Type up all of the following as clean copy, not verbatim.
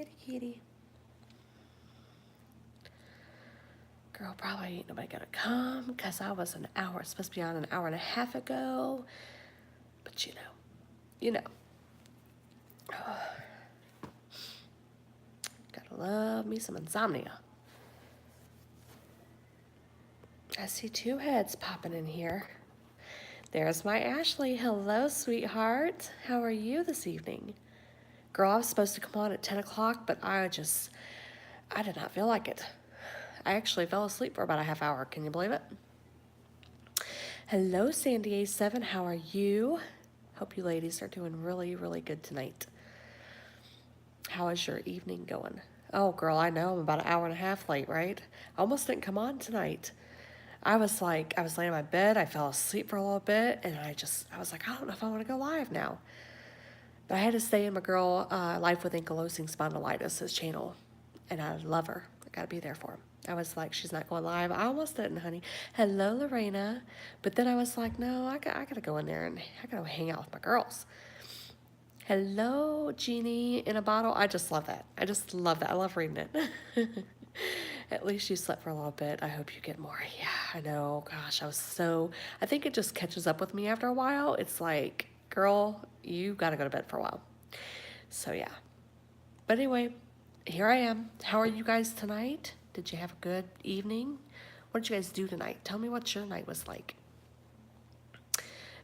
Kitty, kitty. Girl, probably ain't nobody gonna come because I was supposed to be on an hour and a half ago. But you know. Gotta love me some insomnia. I see two heads popping in here. There's my Ashley. Hello, sweetheart. How are you this evening? Girl, I was supposed to come on at 10 o'clock, but I did not feel like it. I actually fell asleep for about a half hour. Can you believe it? Hello, Sandy A7. How are you? Hope you ladies are doing really, really good tonight. How is your evening going? Oh, girl, I know I'm about an hour and a half late, right? I almost didn't come on tonight. I was laying in my bed. I fell asleep for a little bit, and I was like, I don't know if I want to go live now. But I had to stay in my girl, Life with Ankylosing Spondylitis' channel, and I love her. I gotta be there for him. I was like, she's not going live. I almost didn't, honey. Hello, Lorena. But then I was like, no, I gotta go in there and I gotta hang out with my girls. Hello, Genie in a bottle. I just love that. I just love that. I love reading it. At least you slept for a little bit. I hope you get more. Yeah, I know. Gosh, I think it just catches up with me after a while. It's like, girl, you gotta go to bed for a while. So yeah. But anyway, here I am. How are you guys tonight? Did you have a good evening? What did you guys do tonight? Tell me what your night was like.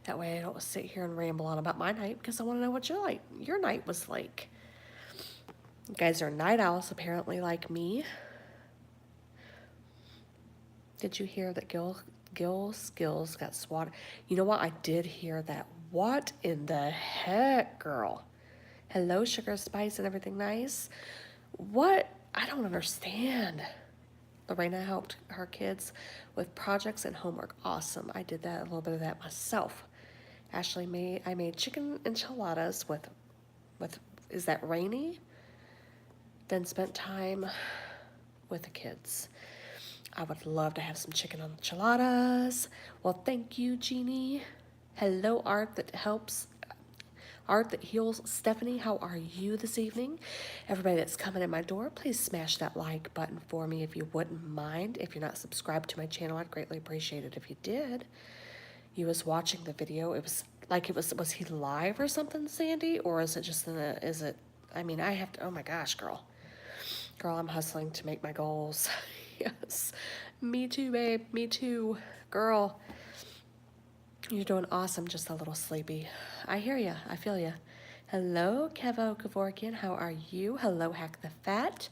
That way I don't sit here and ramble on about my night because I want to know what your night was like. You guys are night owls apparently like me. Did you hear that Gil Skills got swatted? You know what? I did hear that. What in the heck, girl? Hello, Sugar Spice and everything nice. What? I don't understand. Lorena helped her kids with projects and homework. Awesome. I did that, a little bit of that myself. I made chicken enchiladas with, is that Rainy? Then spent time with the kids. I would love to have some chicken enchiladas. Well, thank you, Jeannie. Hello, Art that heals. Stephanie, how are you this evening? Everybody that's coming in my door, please smash that like button for me if you wouldn't mind. If you're not subscribed to my channel, I'd greatly appreciate it if you did. You was watching the video. Was he live or something, Sandy? Or is it just I have to, oh my gosh, girl. Girl, I'm hustling to make my goals. Yes. Me too, babe. Me too. Girl, you're doing awesome, just a little sleepy. I hear ya. I feel ya. Hello, Kevo Kevorkian. How are you? Hello, Hack the Fat.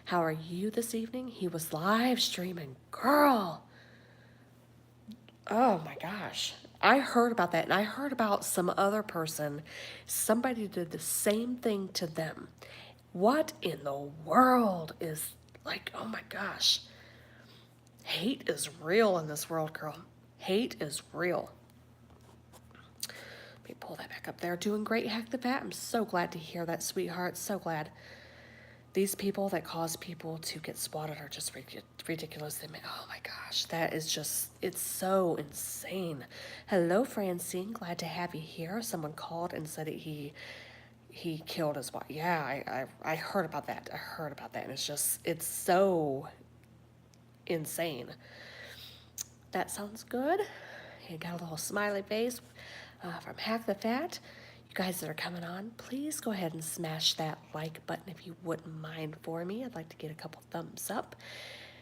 How are you this evening? He was live streaming. Girl. Oh my gosh. I heard about that, and I heard about some other person. Somebody did the same thing to them. What in the world is, like, oh my gosh. Hate is real in this world, girl. Hate is real. Let me pull that back up there. Doing great, Hack the Fat. I'm so glad to hear that, sweetheart. So glad. These people that cause people to get swatted are just ridiculous. Oh my gosh, that is just, it's so insane. Hello, Francine. Glad to have you here. Someone called and said he killed his wife. Yeah, I heard about that. I heard about that. And it's so insane. That sounds good. You got a little smiley face from Hack the Fat. You guys that are coming on, please go ahead and smash that like button if you wouldn't mind for me. I'd like to get a couple thumbs up.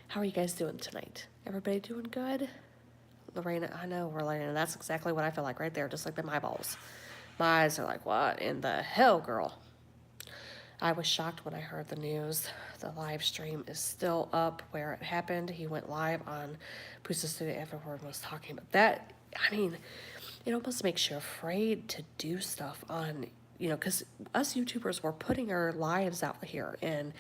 How are you guys doing tonight? Everybody doing good? Lorena, I know, Lorena, that's exactly what I feel like right there, just like them eyeballs. My eyes are like, what in the hell, girl? I was shocked when I heard the news. The live stream is still up where it happened. He went live on Pusa Studio. Everyone was talking about that. I mean, it almost makes you afraid to do stuff on, because us YouTubers, we're putting our lives out here and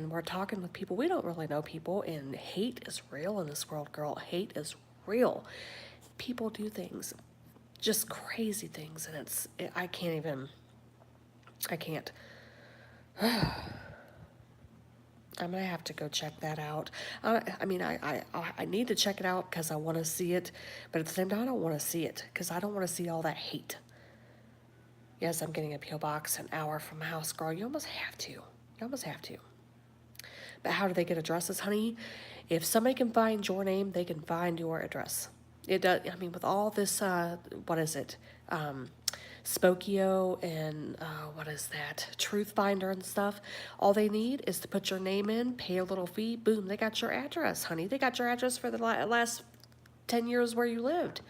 we're talking with people. We don't really know people, and hate is real in this world, girl. Hate is real. People do things, just crazy things, and I can't. I'm gonna have to go check that out. I need to check it out because I want to see it, but at the same time, I don't want to see it because I don't want to see all that hate. Yes, I'm getting a P.O. box an hour from my house, girl. You almost have to. You almost have to. But how do they get addresses, honey? If somebody can find your name, they can find your address. It does. I mean, with all this, what is it? Spokio and what is that? Truth Finder and stuff. All they need is to put your name in, pay a little fee, boom, they got your address, honey. They got your address for the last 10 years where you lived.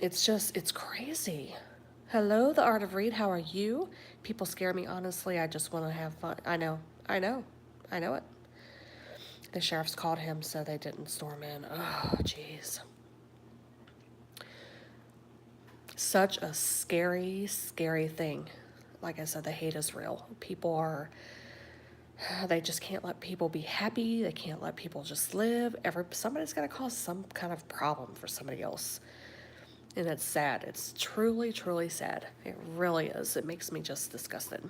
It's crazy. Hello, The Art of Read. How are you? People scare me, honestly. I just want to have fun. I know it. The sheriffs called him, so they didn't storm in. Oh, jeez. Such a scary, scary thing. Like I said, the hate is real. They just can't let people be happy. They can't let people just live. Somebody's got to cause some kind of problem for somebody else. And it's sad. It's truly, truly sad. It really is. It makes me just disgusted.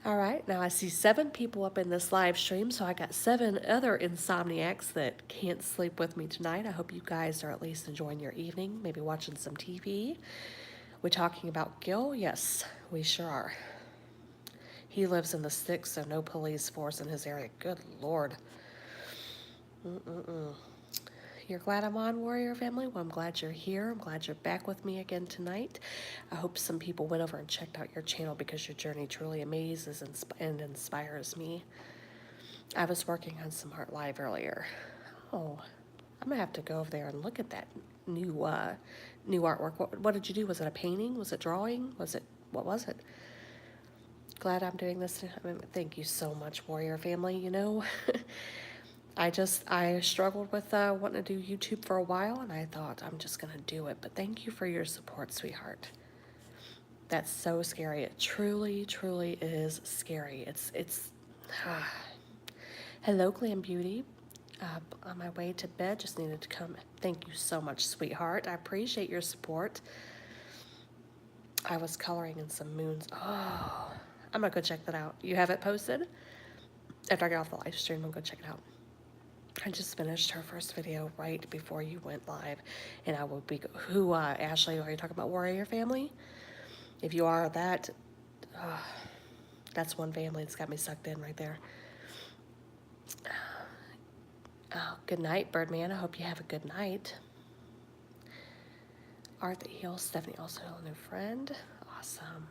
All right, now I see 7 people up in this live stream, so I got 7 other insomniacs that can't sleep with me tonight. I hope you guys are at least enjoying your evening, maybe watching some TV. We're talking about Gil? Yes, we sure are. He lives in the sticks, so no police force in his area. Good Lord. You're glad I'm on, Warrior Family? Well, I'm glad you're here. I'm glad you're back with me again tonight. I hope some people went over and checked out your channel because your journey truly amazes and inspires me. I was working on some art live earlier. Oh, I'm going to have to go over there and look at that new artwork. What did you do? Was it a painting? Was it drawing? What was it? Glad I'm doing this. I mean, thank you so much, Warrior Family. You know, I struggled with wanting to do YouTube for a while, and I thought I'm just going to do it. But thank you for your support, sweetheart. That's so scary. It truly, truly is scary. Hello, Glam Beauty. On my way to bed, just needed to come. Thank you so much, sweetheart. I appreciate your support. I was coloring in some moons. Oh, I'm going to go check that out. You have it posted? After I get off the live stream, I'm going to go check it out. I just finished her first video right before you went live, and I will be, Ashley, are you talking about Warrior Family? If you are that's one family that's got me sucked in right there. Oh, good night, Birdman. I hope you have a good night. Art that heals. Stephanie also a new friend. Awesome.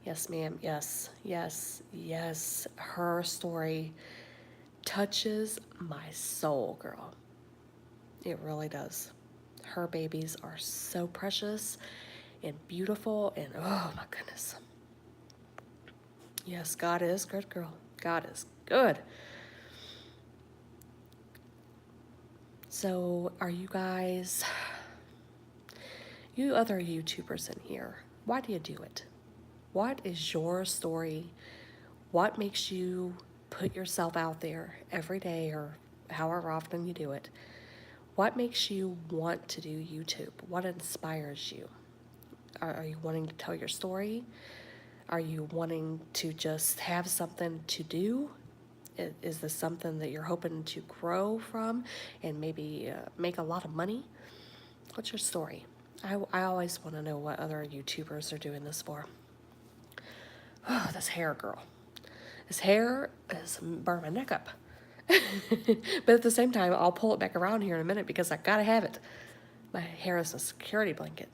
Yes, ma'am. Yes, yes, yes. Her story touches my soul, girl. It really does. Her babies are so precious and beautiful, and oh my goodness. Yes, God is good, girl. God is good. So, are you guys, you other YouTubers in here, why do you do it? What is your story? What makes you put yourself out there every day or however often you do it? What makes you want to do YouTube? What inspires you? Are you wanting to tell your story? Are you wanting to just have something to do? Is this something that you're hoping to grow from and maybe make a lot of money? What's your story? I always want to know what other YouTubers are doing this for. Oh, this hair, girl. This hair is burning my neck up. But at the same time, I'll pull it back around here in a minute because I gotta have it. My hair is a security blanket.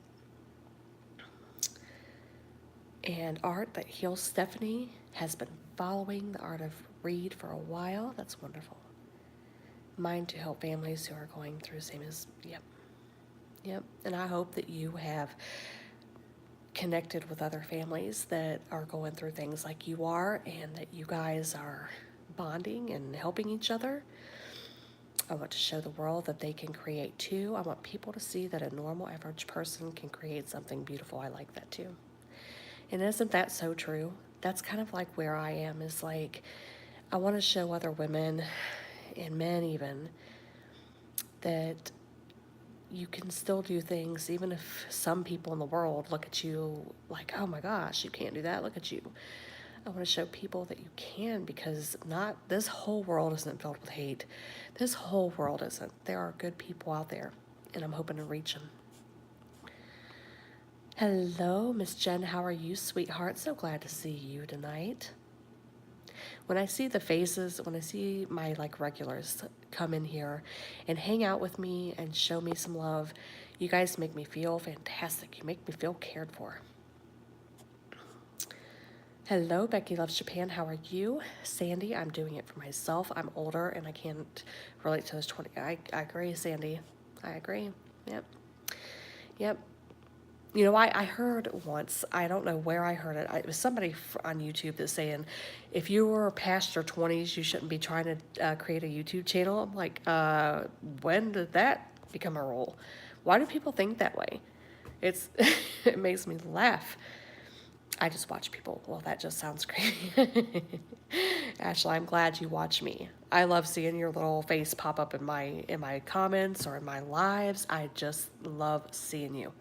And Art that heals Stephanie has been following the Art of Read for a while. That's wonderful. Mine to help families who are going through the same as, yep. And I hope that you have connected with other families that are going through things like you are, and that you guys are bonding and helping each other. I want to show the world that they can create too. I want people to see that a normal average person can create something beautiful. I like that too. And isn't that so true? That's kind of like where I am, is like, I want to show other women and men even that you can still do things even if some people in the world look at you like, oh my gosh, you can't do that, look at you. I want to show people that you can, because this whole world isn't filled with hate. This whole world isn't. There are good people out there, and I'm hoping to reach them. Hello, Miss Jen. How are you, sweetheart? So glad to see you tonight. When I see the faces, when I see my like regulars come in here and hang out with me and show me some love, you guys make me feel fantastic. You make me feel cared for. Hello, Becky Loves Japan. How are you? Sandy, I'm doing it for myself. I'm older and I can't relate to those 20. I agree, Sandy. I agree. Yep. Yep. You know, I heard once, I don't know where I heard it. It was somebody on YouTube that's saying, if you were past your 20s, you shouldn't be trying to create a YouTube channel. I'm like, when did that become a rule? Why do people think that way? It's it makes me laugh. I just watch people. Well, that just sounds crazy. Ashley, I'm glad you watch me. I love seeing your little face pop up in my comments or in my lives. I just love seeing you.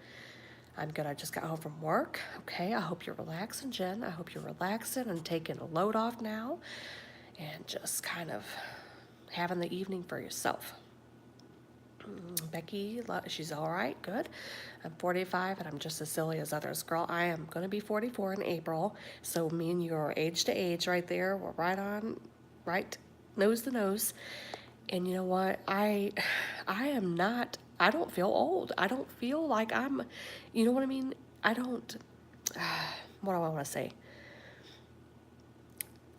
I'm good. I just got home from work. Okay, I hope you're relaxing, Jen. I hope you're relaxing and taking a load off now and just kind of having the evening for yourself. Becky, she's all right, good. I'm 45 and I'm just as silly as others. Girl, I am going to be 44 in April, so me and you are age to age right there. We're right nose to nose. And you know what? I am not, I don't feel old. I don't feel like I'm, you know what I mean? I don't, what do I want to say?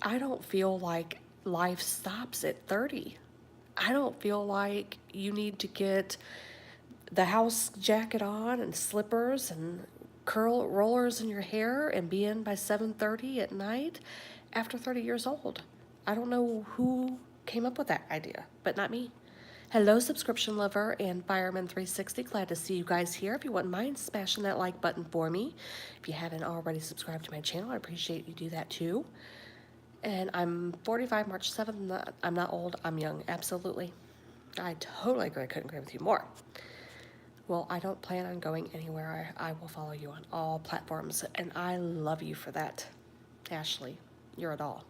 I don't feel like life stops at 30. I don't feel like you need to get the house jacket on and slippers and curl rollers in your hair and be in by 7:30 at night after 30 years old. I don't know who came up with that idea, but not me. Hello, subscription lover and Fireman360. Glad to see you guys here. If you wouldn't mind smashing that like button for me. If you haven't already subscribed to my channel, I appreciate you do that too. And I'm 45, March 7th. I'm not old, I'm young. Absolutely. I totally agree. I couldn't agree with you more. Well, I don't plan on going anywhere. I will follow you on all platforms, and I love you for that. Ashley, you're a doll.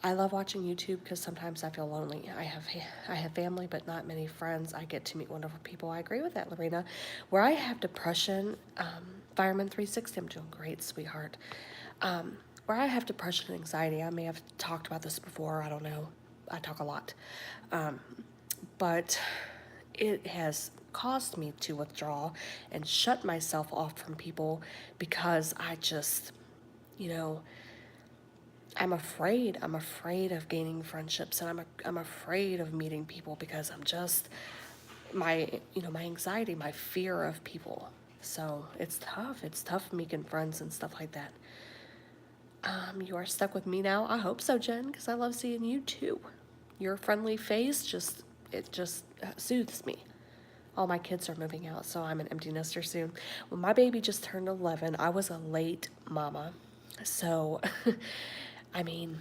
I love watching YouTube because sometimes I feel lonely. I have family, but not many friends. I get to meet wonderful people. I agree with that, Lorena. Where I have depression, Fireman360, I'm doing great, sweetheart. Where I have depression and anxiety, I may have talked about this before. I don't know. I talk a lot. But it has caused me to withdraw and shut myself off from people because I just, you know, I'm afraid. I'm afraid of gaining friendships, and I'm afraid of meeting people because I'm just my anxiety, my fear of people. So it's tough. It's tough making friends and stuff like that. You are stuck with me now. I hope so, Jen, because I love seeing you too. Your friendly face just soothes me. All my kids are moving out, so I'm an empty nester soon. Well, my baby just turned 11. I was a late mama, so I mean,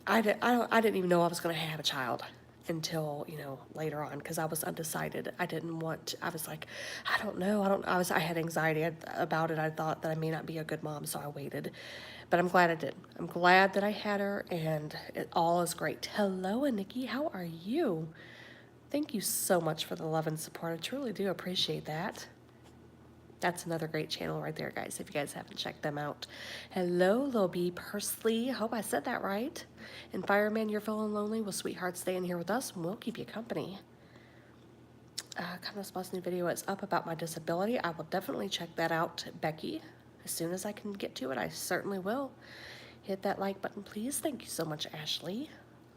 I didn't even know I was going to have a child until later on because I was undecided. I didn't want. I was like, I don't know. I had anxiety about it. I thought that I may not be a good mom, so I waited. But I'm glad I did. I'm glad that I had her, and it all is great. Hello, Nikki. How are you? Thank you so much for the love and support. I truly do appreciate that. That's another great channel right there, guys, if you guys haven't checked them out. Hello, Lil B. Pursley. Hope I said that right. And Fireman, you're feeling lonely? Well, sweetheart, stay in here with us, and we'll keep you company. Kind of new video is up about my disability. I will definitely check that out, Becky. As soon as I can get to it, I certainly will. Hit that like button, please. Thank you so much, Ashley.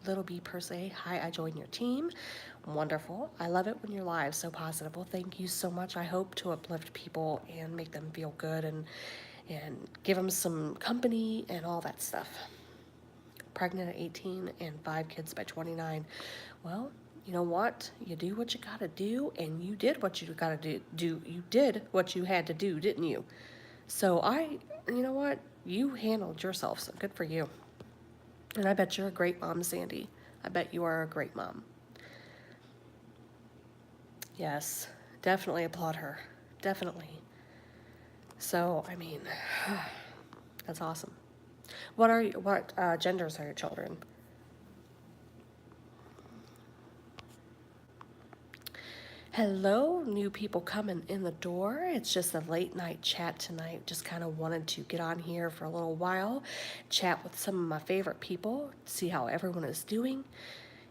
Little B per se, hi, I joined your team. Wonderful. I love it when you're live, so positive. Well, thank you so much. I hope to uplift people and make them feel good and give them some company and all that stuff. Pregnant at 18 and 5 kids by 29. Well, you know what? You do what you gotta do, and you did what you gotta do. You did what you had to do, didn't you? So you know what? You handled yourself, so good for you. And I bet you're a great mom, Sandy. I bet you are a great mom. Yes, definitely applaud her. Definitely. So, I mean, that's awesome. What genders are your children? Hello, new people coming in the door. It's just a late night chat tonight. Just kind of wanted to get on here for a little while, chat with some of my favorite people, see how everyone is doing,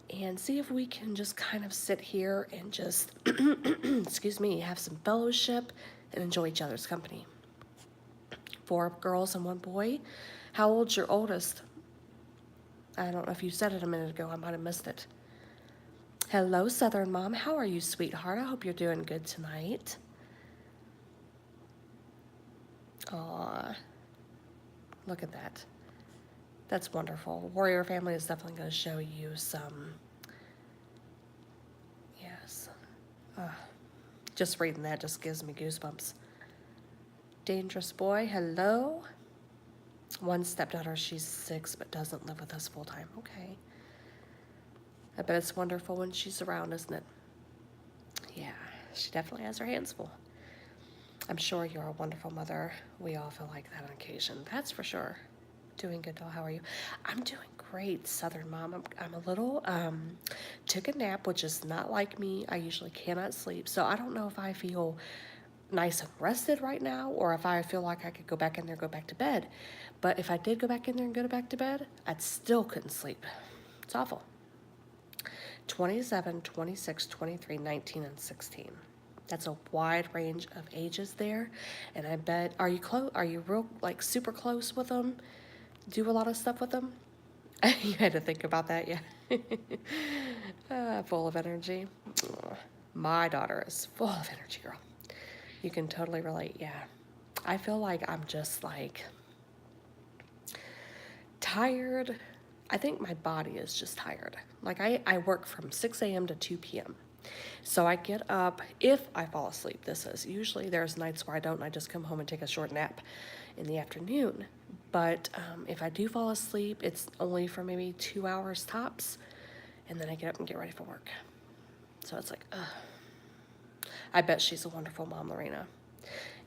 and see if we can just kind of sit here and just, excuse me, have some fellowship and enjoy each other's company. 4 girls and 1 boy. How old's your oldest? I don't know if you said it a minute ago. I might have missed it. Hello, Southern Mom. How are you, sweetheart? I hope you're doing good tonight. Aw, look at that. That's wonderful. Warrior Family is definitely going to show you some. Yes. Just reading that just gives me goosebumps. Dangerous Boy, hello. 1 stepdaughter, she's 6, but doesn't live with us full time. Okay. I bet it's wonderful when she's around, isn't it? Yeah, she definitely has her hands full. I'm sure you're a wonderful mother. We all feel like that on occasion. That's for sure. Doing good, doll. How are you? I'm doing great, Southern Mom. I'm a little, took a nap, which is not like me. I usually cannot sleep. So I don't know if I feel nice and rested right now or if I feel like I could go back in there and go back to bed. But if I did go back in there and go back to bed, I still couldn't sleep. It's awful. 27, 26, 23, 19, and 16. That's a wide range of ages there. And I bet, are you real, like, super close with them? Do a lot of stuff with them? You had to think about that, yeah. Full of energy. My daughter is full of energy, girl. You can totally relate, yeah. I feel like I'm just, like, tired. I think my body is just tired. Like I work from 6 a.m. to 2 p.m. So I get up, if I fall asleep, this is. Usually there's nights where I don't, and I just come home and take a short nap in the afternoon. But if I do fall asleep, it's only for maybe 2 hours tops, and then I get up and get ready for work. So it's like, ugh. I bet she's a wonderful mom, Lorena.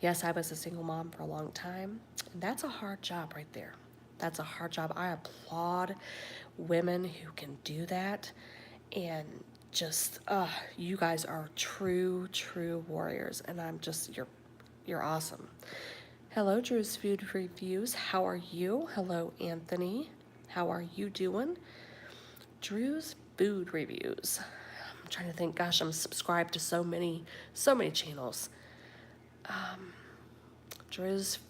Yes, I was a single mom for a long time, and that's a hard job right there. That's a hard job. I applaud women who can do that. And just, you guys are true, true warriors. And I'm just, you're awesome. Hello, Drew's Food Reviews. How are you? Hello, Anthony. How are you doing? Drew's Food Reviews. I'm trying to think, gosh, I'm subscribed to so many channels. Drew's Food.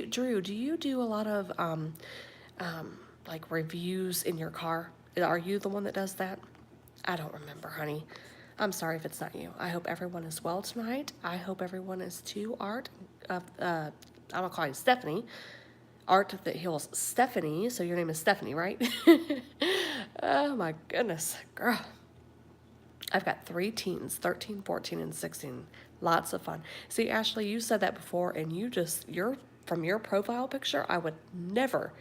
Drew, do you do a lot of like reviews in your car? Are you the one that does that? I don't remember, honey. I'm sorry if it's not you. I hope everyone is well tonight. I hope everyone is too. Art, I'm gonna call you Stephanie. Art that heals Stephanie. So your name is Stephanie, right? Oh my goodness, girl. I've got 3 teens, 13, 14, and 16. Lots of fun. See, Ashley, you said that before, and from your profile picture, I would never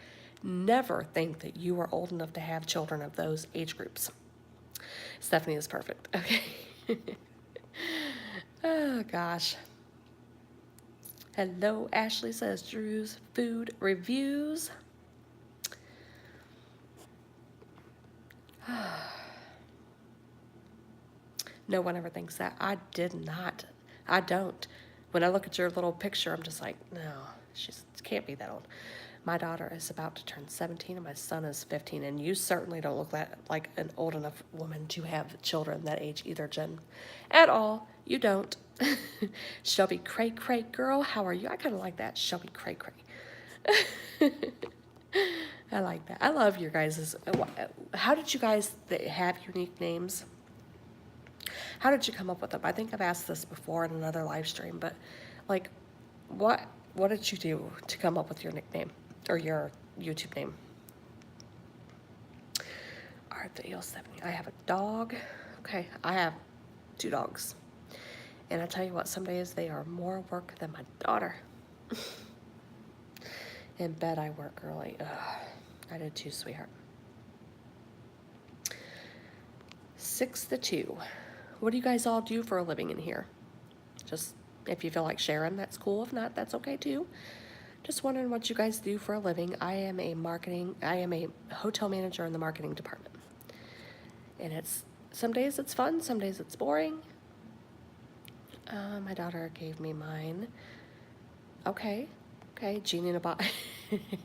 think that you were old enough to have children of those age groups. Stephanie is perfect. Okay. Oh, gosh. Hello, Ashley says Drew's Food Reviews. No one ever thinks that. I did not. I don't. When I look at your little picture, I'm just like, no, she can't be that old. My daughter is about to turn 17 and my son is 15, and you certainly don't look like an old enough woman to have children that age either, Jen. At all. You don't. Shelby Cray Cray girl, how are you? I kind of like that. Shelby Cray Cray. I like that. I love your guys'. How did you guys have unique names? How did you come up with them? I think I've asked this before in another live stream, but like, what did you do to come up with your nickname or your YouTube name? Art the Eel 70. I have a dog. Okay, I have 2 dogs. And I tell you what, some days they are more work than my daughter. In bed I work early. Ugh, I did too, sweetheart. 6 to 2. What do you guys all do for a living in here? Just, if you feel like sharing, that's cool. If not, that's okay too. Just wondering what you guys do for a living. I am a hotel manager in the marketing department. And some days it's fun, some days it's boring. My daughter gave me mine. Okay. Okay, genie in a box.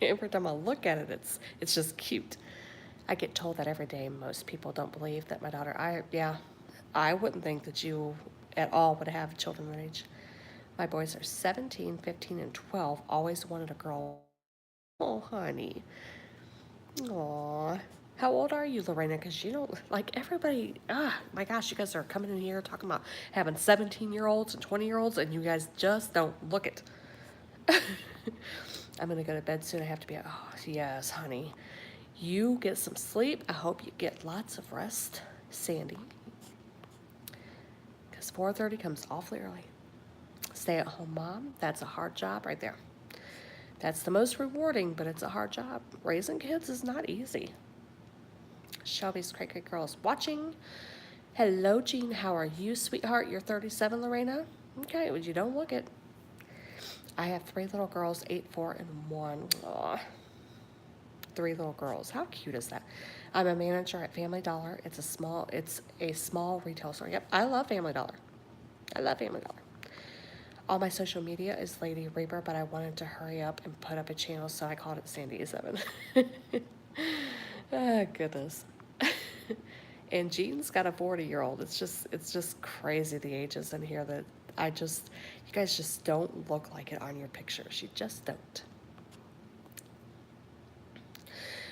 Every time I look at it, it's just cute. I get told that every day. Most people don't believe that my daughter. I wouldn't think that you at all would have children that age. My boys are 17, 15, and 12. Always wanted a girl. Oh, honey. Aw. How old are you, Lorena? Because you don't, like, everybody, my gosh, you guys are coming in here talking about having 17-year-olds and 20-year-olds, and you guys just don't look it. I'm going to go to bed soon. I have to be, oh, yes, honey. You get some sleep. I hope you get lots of rest, Sandy. Because 4:30 comes awfully early. Stay-at-home mom, that's a hard job right there. That's the most rewarding, but it's a hard job. Raising kids is not easy. Shelby's Cray Cray Girl is watching. Hello, Jean. How are you, sweetheart? You're 37, Lorena? Okay, well, you don't look it. I have 3 little girls, 8, 4, and 1. Aw. 3 little girls. How cute is that? I'm a manager at Family Dollar. It's a small retail store. Yep, I love Family Dollar. I love Family Dollar. All my social media is Lady Reaper, but I wanted to hurry up and put up a channel, so I called it Sandy 7. Ah, goodness. And Jean's got a 40-year-old. It's just crazy the ages in here that you guys just don't look like it on your pictures. You just don't.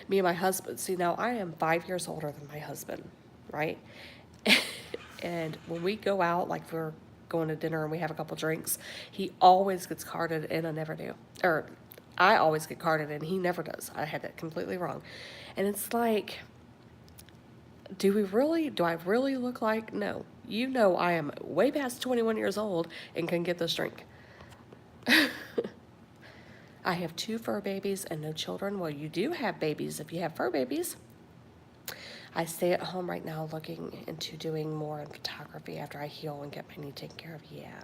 Me and my husband, see, now I am 5 years older than my husband, right? And when we go out, like if we're going to dinner and we have a couple drinks, he always gets carded and I never do. Or I always get carded and he never does. I had that completely wrong. And it's like, do I really look like? No. You know I am way past 21 years old and can get this drink. I have 2 fur babies and no children. Well, you do have babies if you have fur babies. I stay at home right now looking into doing more in photography after I heal and get my knee taken care of. Yeah.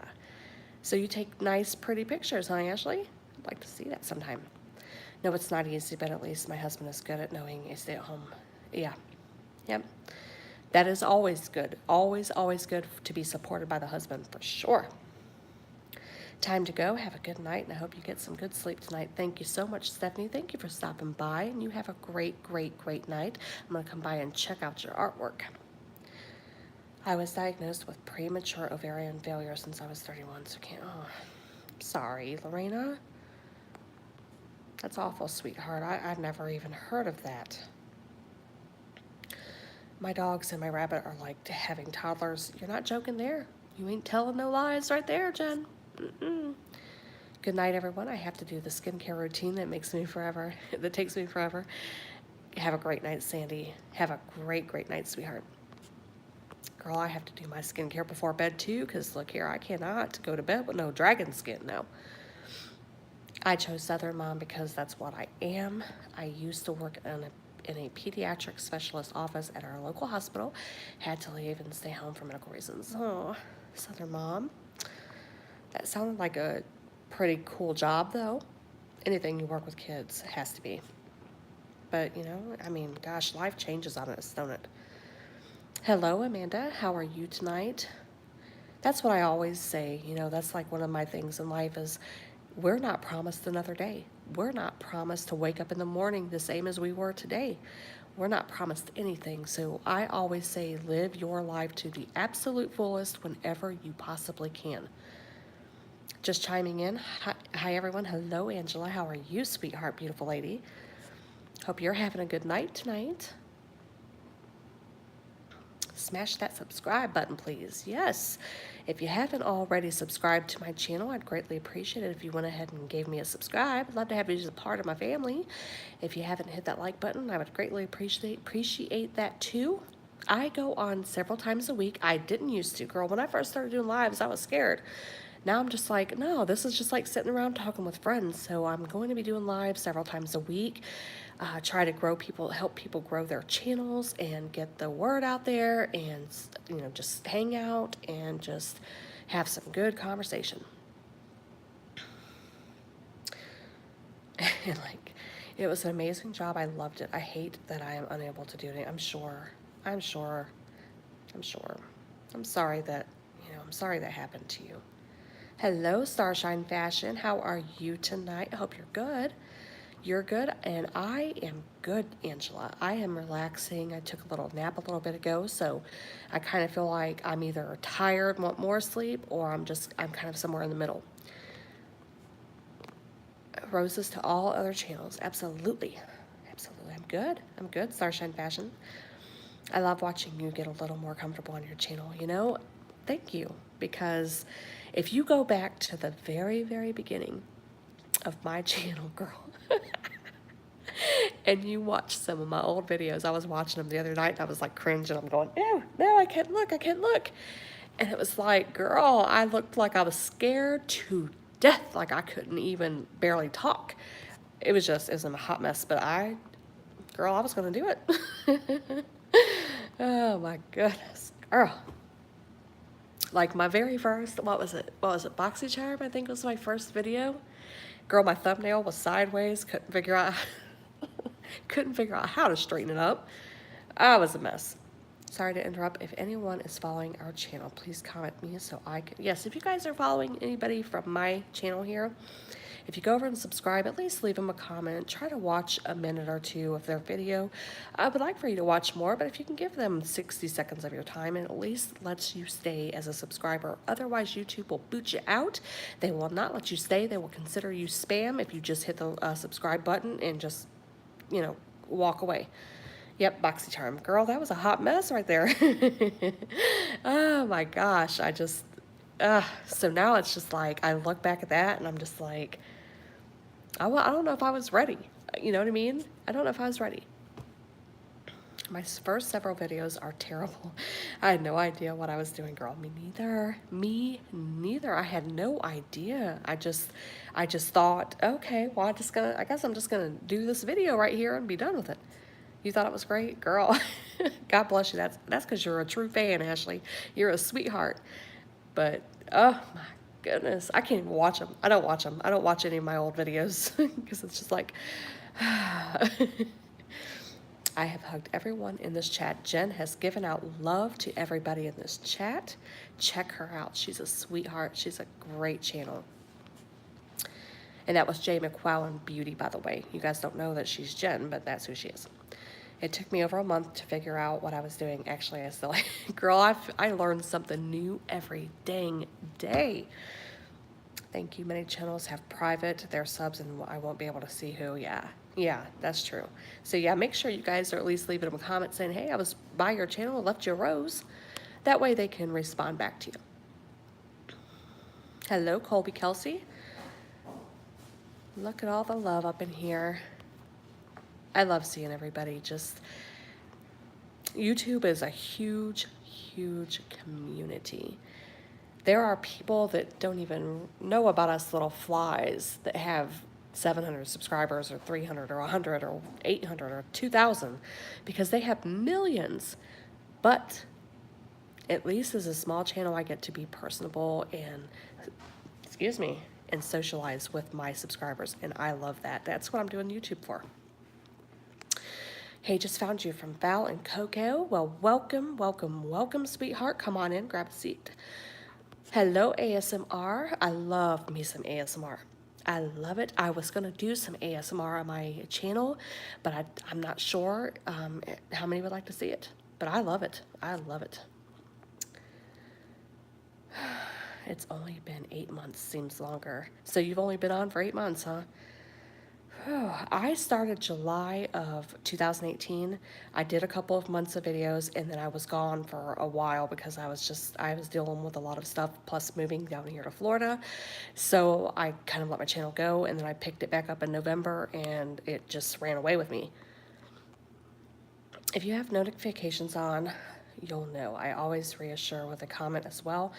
So you take nice, pretty pictures, huh, Ashley? I'd like to see that sometime. No, it's not easy, but at least my husband is good at knowing I stay at home. Yeah. Yep. That is always good. Always, always good to be supported by the husband, for sure. Time to go. Have a good night, and I hope you get some good sleep tonight. Thank you so much, Stephanie. Thank you for stopping by, and you have a great, great, great night. I'm going to come by and check out your artwork. I was diagnosed with premature ovarian failure since I was 31, so can't, oh, sorry, Lorena. That's awful, sweetheart. I've never even heard of that. My dogs and my rabbit are like having toddlers. You're not joking there. You ain't telling no lies right there, Jen. Mm-mm. Good night, everyone. I have to do the skincare routine that takes me forever. Have a great night, Sandy. Have a great, great night, sweetheart. Girl, I have to do my skincare before bed, too, because look here, I cannot go to bed with no dragon skin now. I chose Southern Mom because that's what I am. I used to work in a pediatric specialist office at our local hospital. Had to leave and stay home for medical reasons. Oh, Southern Mom. That sounded like a pretty cool job, though. Anything you work with kids has to be. But, you know, I mean, gosh, life changes on us, don't it? Hello, Amanda. How are you tonight? That's what I always say. You know, that's like one of my things in life is we're not promised another day. We're not promised to wake up in the morning the same as we were today. We're not promised anything. So I always say live your life to the absolute fullest whenever you possibly can. Just chiming in. Hi, everyone. Hello, Angela. How are you, sweetheart, beautiful lady? Hope you're having a good night tonight. Smash that subscribe button, please. Yes. If you haven't already subscribed to my channel, I'd greatly appreciate it if you went ahead and gave me a subscribe. I'd love to have you as a part of my family. If you haven't hit that like button, I would greatly appreciate that too. I go on several times a week. I didn't used to, girl. When I first started doing lives, I was scared. Now I'm just like, no, this is just like sitting around talking with friends. So I'm going to be doing live several times a week. Try to help people grow their channels and get the word out there and, you know, just hang out and just have some good conversation. And like, it was an amazing job. I loved it. I hate that I am unable to do it. I'm sorry that, you know, I'm sorry that happened to you. Hello, Starshine Fashion. How are you tonight? I hope you're good. You're good, and I am good, Angela. I am relaxing. I took a little nap a little bit ago, so I kind of feel like I'm either tired, want more sleep, or I'm kind of somewhere in the middle. Roses to all other channels. Absolutely. Absolutely. I'm good. I'm good, Starshine Fashion. I love watching you get a little more comfortable on your channel. You know, thank you. Because if you go back to the very, very beginning of my channel, girl, and you watch some of my old videos, I was watching them the other night and I was like cringing. I'm going, ew, no, I can't look. I can't look. And it was like, girl, I looked like I was scared to death. Like I couldn't even barely talk. It was a hot mess, but girl, I was going to do it. Oh my goodness, girl. Like my very first, what was it? BoxyCharm, I think was my first video. Girl, my thumbnail was sideways, couldn't figure out how to straighten it up. I was a mess. Sorry to interrupt. If anyone is following our channel, please comment me so I can, yes, if you guys are following anybody from my channel here, if you go over and subscribe, at least leave them a comment. Try to watch a minute or two of their video. I would like for you to watch more, but if you can give them 60 seconds of your time, it at least lets you stay as a subscriber. Otherwise, YouTube will boot you out. They will not let you stay. They will consider you spam if you just hit the subscribe button and just, you know, walk away. Yep, BoxyCharm. Girl, that was a hot mess right there. Oh my gosh, so now it's just like, I look back at that and I'm just like, I don't know if I was ready. You know what I mean? I don't know if I was ready. My first several videos are terrible. I had no idea what I was doing, girl. Me neither. Me neither. I had no idea. I just thought, okay, well, I guess I'm just gonna do this video right here and be done with it. You thought it was great? Girl, God bless you. That's because you're a true fan, Ashley. You're a sweetheart. But, oh my goodness. I can't even watch them. I don't watch them. I don't watch any of my old videos because it's just like, I have hugged everyone in this chat. Jen has given out love to everybody in this chat. Check her out. She's a sweetheart. She's a great channel. And that was Jay McCowan Beauty, by the way. You guys don't know that she's Jen, but that's who she is. It took me over a month to figure out what I was doing. Actually, I still, girl, I learned something new every dang day. Thank you. Many channels have private their subs and I won't be able to see who. Yeah, that's true. So yeah, make sure you guys are at least leaving them a comment saying, hey, I was by your channel and left you a rose. That way they can respond back to you. Hello, Colby Kelsey. Look at all the love up in here. I love seeing everybody. Just, YouTube is a huge, huge community. There are people that don't even know about us little flies that have 700 subscribers or 300 or 100 or 800 or 2,000 because they have millions. But at least as a small channel, I get to be personable and, and socialize with my subscribers. And I love that. That's what I'm doing YouTube for. Hey, just found you from Val and Coco. Well, welcome, welcome, welcome, sweetheart. Come on in, grab a seat. Hello, ASMR. I love me some ASMR. I love it. I was going to do some ASMR on my channel, but I'm not sure how many would like to see it. But I love it. I love it. It's only been 8 months. Seems longer. So you've only been on for 8 months, huh? I started July of 2018. I did a couple of months of videos and then I was gone for a while because I was dealing with a lot of stuff plus moving down here to Florida. So I kind of let my channel go and then I picked it back up in November and it just ran away with me. If you have notifications on, you'll know. I always reassure with a comment as well.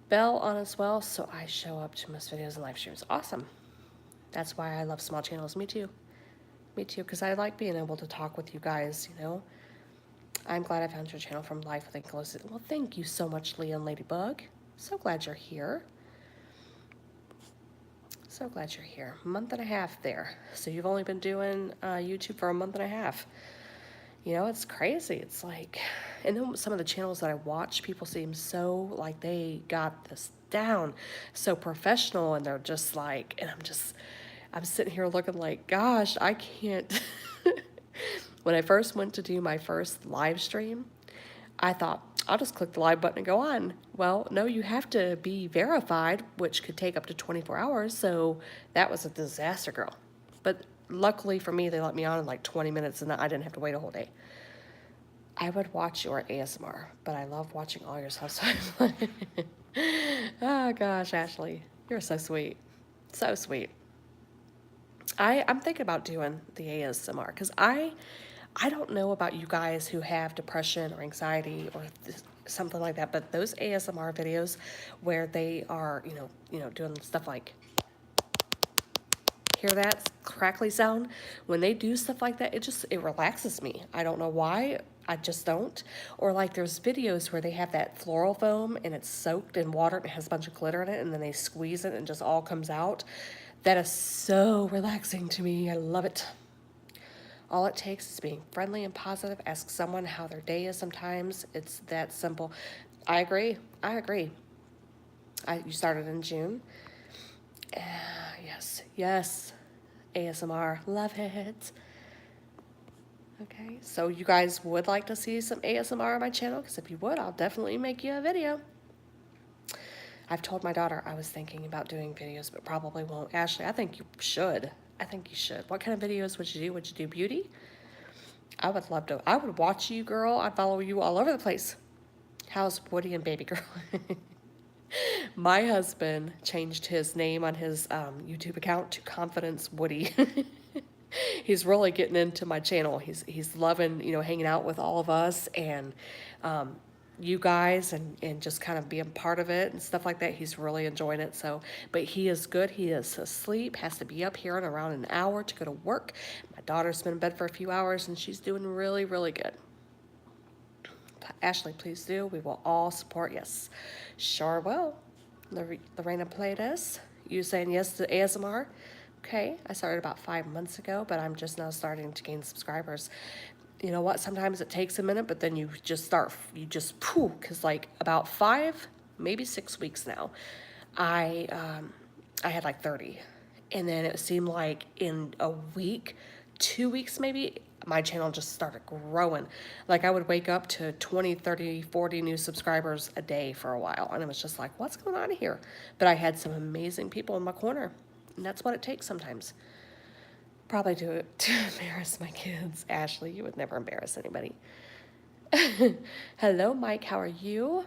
Bell on as well, so I show up to most videos and live streams. Awesome. That's why I love small channels. Me too. Me too, because I like being able to talk with you guys, you know. I'm glad I found your channel from Life with Inclusive. Well, thank you so much, Leon Ladybug. So glad you're here. So glad you're here. Month and a half there. So you've only been doing YouTube for a month and a half. You know, it's crazy. It's like, and then some of the channels that I watch, people seem so like they got this down, so professional, and they're just like, and I'm sitting here looking like, gosh, I can't. When I first went to do my first live stream, I thought, I'll just click the live button and go on. Well, no, you have to be verified, which could take up to 24 hours. So that was a disaster, girl. But luckily for me, they let me on in like 20 minutes and I didn't have to wait a whole day. I would watch your ASMR, but I love watching all your stuff. Oh gosh, Ashley, you're so sweet. So sweet. I'm thinking about doing the ASMR because I don't know about you guys who have depression or anxiety or something like that, but those ASMR videos where they are, doing stuff like, hear that crackly sound? When they do stuff like that, it relaxes me. I don't know why. I just don't. Or like there's videos where they have that floral foam and it's soaked in water and it has a bunch of glitter in it and then they squeeze it and it just all comes out. That is so relaxing to me. I love it. All it takes is being friendly and positive. Ask someone how their day is sometimes. It's that simple. I agree. I agree. You started in June. Yes. Yes. ASMR. Love it. Okay. So you guys would like to see some ASMR on my channel? Because if you would, I'll definitely make you a video. I've told my daughter I was thinking about doing videos, but probably won't. Ashley, I think you should. I think you should. What kind of videos would you do? Would you do beauty? I would love to. I would watch you, girl. I'd follow you all over the place. How's Woody and Baby Girl? My husband changed his name on his YouTube account to Confidence Woody. He's really getting into my channel. He's loving, hanging out with all of us and you guys and just kind of being part of it and stuff like that. He's really enjoying it. So, but he is good. He is asleep, has to be up here in around an hour to go to work. My daughter's been in bed for a few hours and she's doing really, really good. Ashley, please do. We will all support. Yes, sure will. Lorena Playdes, you saying yes to ASMR? Okay, I started about 5 months ago, but I'm just now starting to gain subscribers. You know what? Sometimes it takes a minute, but then you just because like about 5, maybe 6 weeks now, I had like 30, and then it seemed like in a week, 2 weeks maybe, my channel just started growing. Like I would wake up to 20, 30, 40 new subscribers a day for a while, and it was just like, what's going on here? But I had some amazing people in my corner, and that's what it takes sometimes. Probably do it to embarrass my kids. Ashley, you would never embarrass anybody. Hello, Mike. How are you?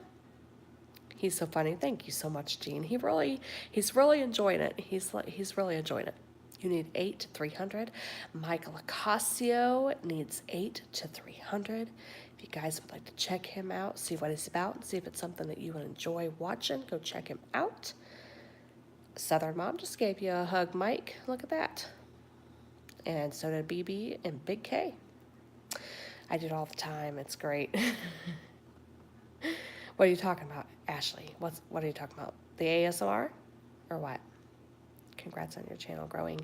He's so funny. Thank you so much, Gene. He's really enjoying it. He's really enjoying it. You need 8 to 300. Michael Acasio needs 8 to 300. If you guys would like to check him out, see what he's about, and see if it's something that you would enjoy watching, go check him out. Southern Mom just gave you a hug, Mike. Look at that. And so did BB and Big K. I do it all the time. It's great. What are you talking about, Ashley? What are you talking about? The ASMR? Or what? Congrats on your channel growing.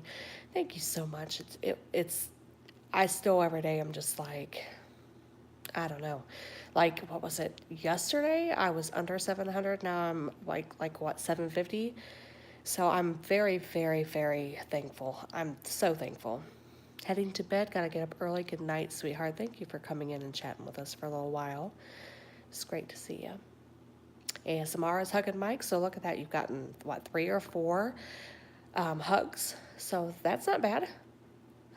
Thank you so much. I still every day I'm just like, I don't know. Like, what was it? Yesterday I was under 700. Now I'm like what, 750? So I'm very, very, very thankful. I'm so thankful. Heading to bed, gotta get up early. Good night, sweetheart. Thank you for coming in and chatting with us for a little while. It's great to see you. ASMR is hugging Mike, so look at that. You've gotten, 3 or 4 hugs, so that's not bad.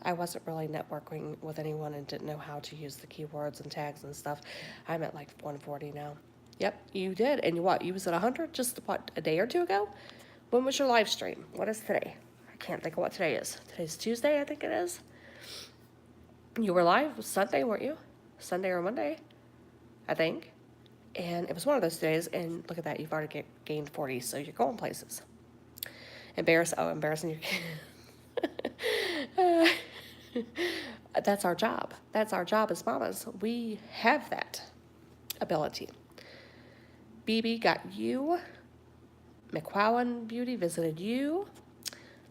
I wasn't really networking with anyone and didn't know how to use the keywords and tags and stuff. I'm at like 140 now. Yep, you did. And you was at 100 just, a day or 2 ago? When was your live stream? What is today? I can't think of what today is. Today's Tuesday, I think it is. You were live Sunday, weren't you? Sunday or Monday, I think. And it was one of those days, and look at that, you've already gained 40, so you're going places. Embarrassing your kid. That's our job. That's our job as mamas. We have that ability. BB got you. McQuown Beauty visited you.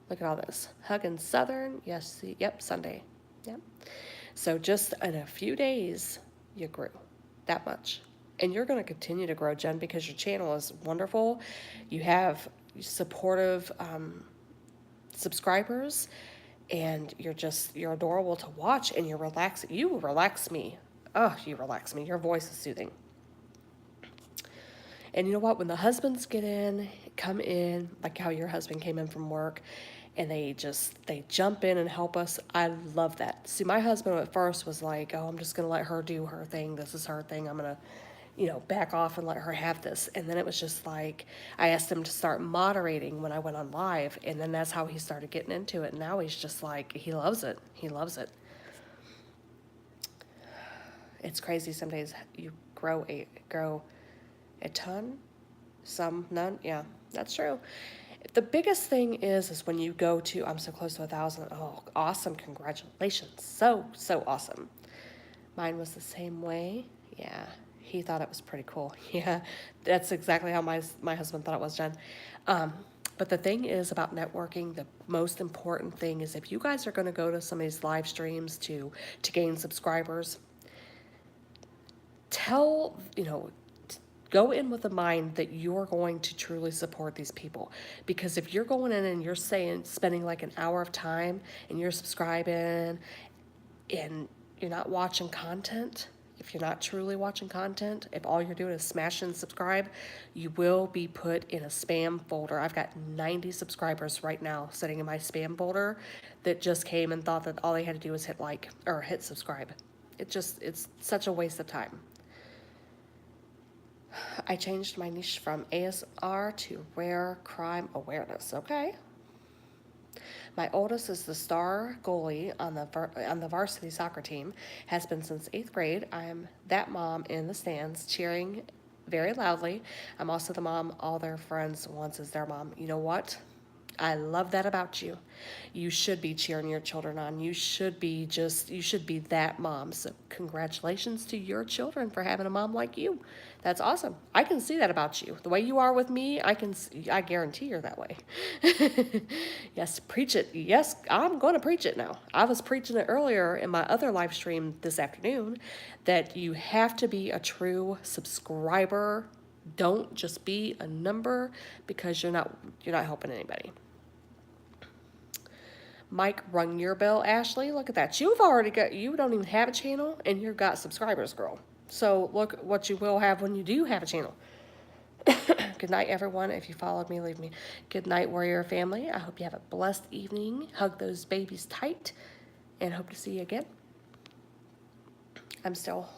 Look at all this. Hugging Southern. Yes, yep, Sunday. Yep. So just in a few days, you grew. that much. And you're going to continue to grow, Jen, because your channel is wonderful. You have supportive subscribers, and you're adorable to watch, and you relax me. Oh, you relax me. Your voice is soothing. And you know what? When the husbands come in, like how your husband came in from work, and they jump in and help us, I love that. See, my husband at first was like, oh, I'm just going to let her do her thing. This is her thing. I'm going to, back off and let her have this. And then it was just like, I asked him to start moderating when I went on live. And then that's how he started getting into it. And now he's just like, he loves it. He loves it. It's crazy. Some days you grow a ton, some none. Yeah, that's true. The biggest thing is when you go to, I'm so close to 1,000. Oh, awesome. Congratulations. So awesome. Mine was the same way. Yeah. He thought it was pretty cool. Yeah. That's exactly how my husband thought it was, Jen. But the thing is about networking, the most important thing is if you guys are going to go to some of these live streams to gain subscribers, go in with the mind that you're going to truly support these people. Because if you're going in and you're spending like an hour of time and you're subscribing and you're not watching content, if you're not truly watching content, if all you're doing is smash and subscribe, you will be put in a spam folder. I've got 90 subscribers right now sitting in my spam folder that just came and thought that all they had to do was hit like or hit subscribe. It's such a waste of time. I changed my niche from ASR to rare crime awareness, okay? My oldest is the star goalie on the varsity soccer team, has been since 8th grade. I'm that mom in the stands cheering very loudly. I'm also the mom all their friends wants as their mom. You know what? I love that about you. You should be cheering your children on. You should be that mom. So congratulations to your children for having a mom like you. That's awesome. I can see that about you. The way you are with me, I guarantee you're that way. Yes, preach it. Yes, I'm going to preach it now. I was preaching it earlier in my other live stream this afternoon that you have to be a true subscriber. Don't just be a number because you're not helping anybody. Mike rung your bell, Ashley. Look at that. You don't even have a channel and you've got subscribers, girl. So look what you will have when you do have a channel. Good night, everyone. If you followed me, leave me. Good night, warrior family. I hope you have a blessed evening. Hug those babies tight and hope to see you again. I'm still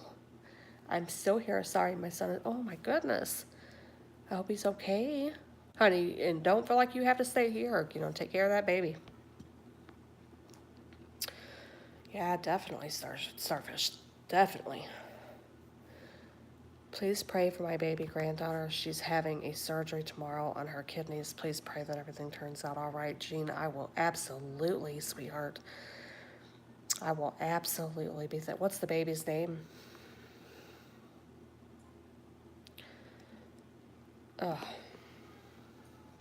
here. Sorry, my son is, oh my goodness. I hope he's okay. Honey, and don't feel like you have to stay here. Take care of that baby. Yeah, definitely starfish. Definitely. Please pray for my baby granddaughter. She's having a surgery tomorrow on her kidneys. Please pray that everything turns out all right. Jean, I will absolutely, sweetheart. I will absolutely be there. What's the baby's name? Ugh.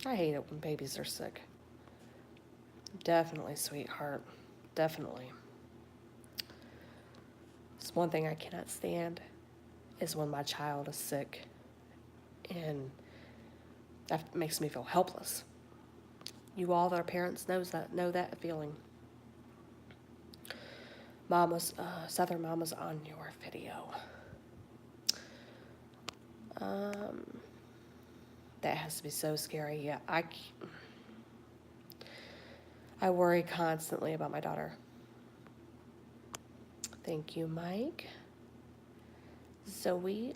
I hate it when babies are sick. Definitely, sweetheart. Definitely. It's one thing I cannot stand is when my child is sick, and that makes me feel helpless. You all that are parents know that feeling. Southern Mama's on your video. That has to be so scary. Yeah, I worry constantly about my daughter. Thank you, Mike. Zoe.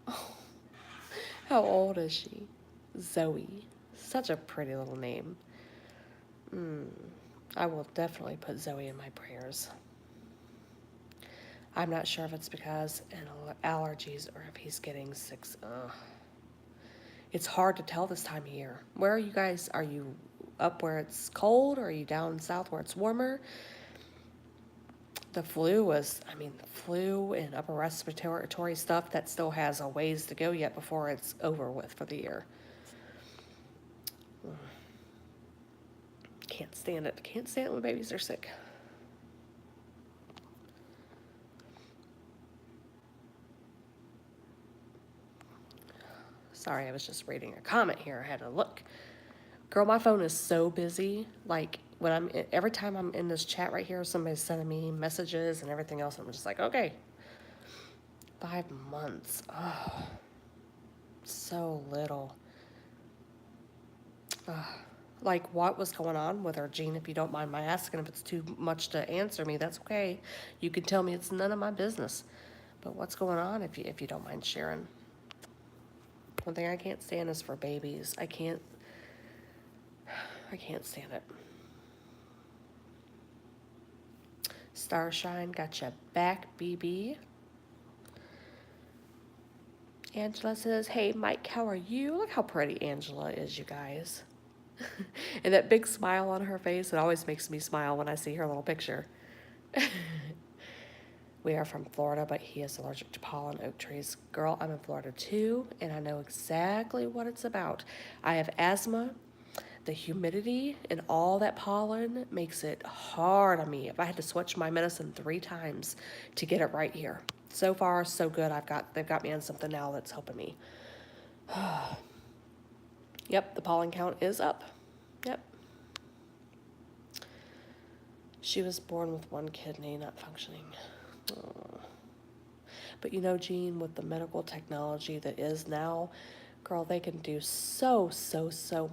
Oh, how old is she? Zoe. Such a pretty little name. I will definitely put Zoe in my prayers. I'm not sure if it's because of allergies or if he's getting sick. It's hard to tell this time of year. Where are you guys? Are you up where it's cold, or are you down south where it's warmer? The flu and upper respiratory stuff, that still has a ways to go yet before it's over with for the year. Can't stand it. Can't stand it when babies are sick. Sorry, I was just reading a comment here. I had to look. Girl, my phone is so busy. Like, every time I'm in this chat right here, somebody's sending me messages and everything else. I'm just like, okay. 5 months. Oh, so little. Like, what was going on with her, Jean? If you don't mind my asking, if it's too much to answer me, that's okay. You can tell me, it's none of my business. But what's going on, if you don't mind sharing? One thing I can't stand is for babies. I can't stand it. Starshine, got your back, BB. Angela says, hey, Mike, how are you? Look how pretty Angela is, you guys. And that big smile on her face, it always makes me smile when I see her little picture. We are from Florida, but he is allergic to pollen oak trees. Girl, I'm in Florida too, and I know exactly what it's about. I have asthma. The humidity and all that pollen makes it hard on me. If I had to switch my medicine 3 times to get it right here. So far, so good. They've got me on something now that's helping me. Yep, the pollen count is up. Yep. She was born with 1 kidney not functioning. Oh. But you know, Jean, with the medical technology that is now, girl, they can do so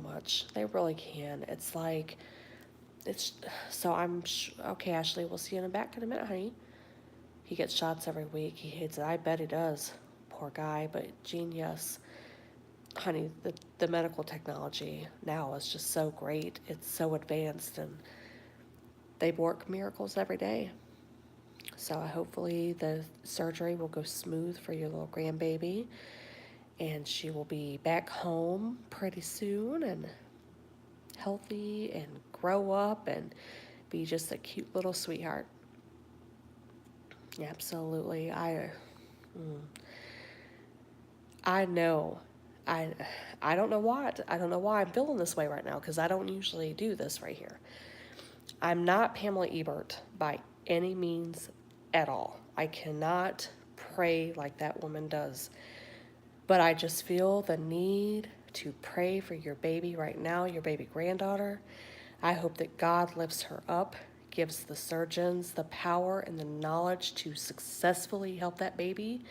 much. They really can. It's like, so okay, Ashley, we'll see you back in a minute, honey. He gets shots every week. He hates it. I bet he does. Poor guy. But Jean, yes. Honey, the medical technology now is just so great. It's so advanced, and they work miracles every day. So hopefully the surgery will go smooth for your little grandbaby, and she will be back home pretty soon and healthy and grow up and be just a cute little sweetheart. Absolutely. I know. I I don't know why. I don't know why I'm feeling this way right now, because I don't usually do this right here. I'm not Pamela Ebert by any means at all. I cannot pray like that woman does. But I just feel the need to pray for your baby right now, your baby granddaughter. I hope that God lifts her up, gives the surgeons the power and the knowledge to successfully help that baby.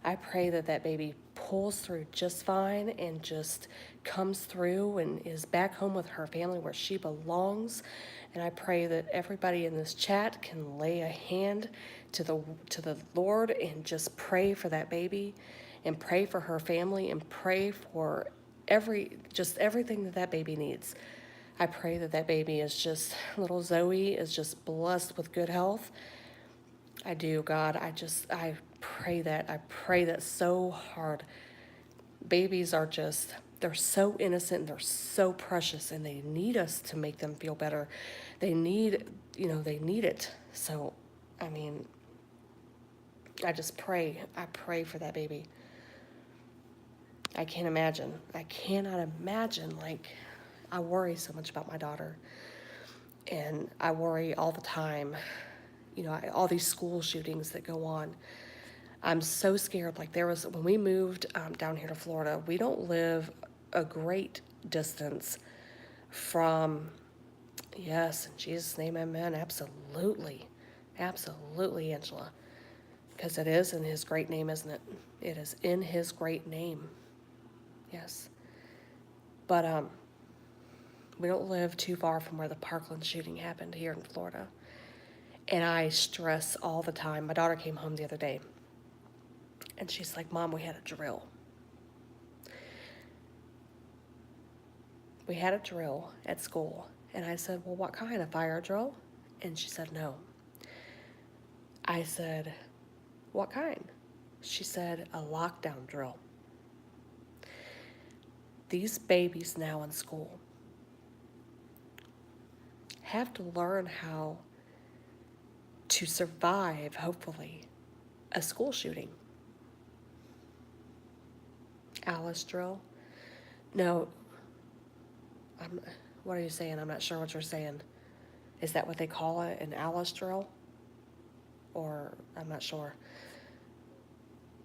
I pray that that baby pulls through just fine and just comes through and is back home with her family where she belongs. And I pray that everybody in this chat can lay a hand to the Lord and just pray for that baby and pray for her family and pray for everything that that baby needs. I pray that that baby is just, little Zoe is just blessed with good health. I do, God. I pray that. I pray that so hard. Babies are just, they're so innocent and they're so precious, and they need us to make them feel better. They need, they need it. So, I mean, I just pray. I pray for that baby. I can't imagine. I cannot imagine. Like, I worry so much about my daughter. And I worry all the time, all these school shootings that go on. I'm so scared. Like, when we moved down here to Florida, we don't live a great distance from, yes, in Jesus' name, amen, absolutely. Absolutely, Angela. Because it is in his great name, isn't it? It is in his great name. Yes. But we don't live too far from where the Parkland shooting happened here in Florida. And I stress all the time. My daughter came home the other day, and she's like, Mom, we had a drill. We had a drill at school. And I said, well, what kind? A fire drill? And she said, no. I said, what kind? She said, a lockdown drill. These babies now in school have to learn how to survive, hopefully, a school shooting. Alice drill? No. What are you saying? I'm not sure what you're saying. Is that what they call it, an Alice drill? Or I'm not sure.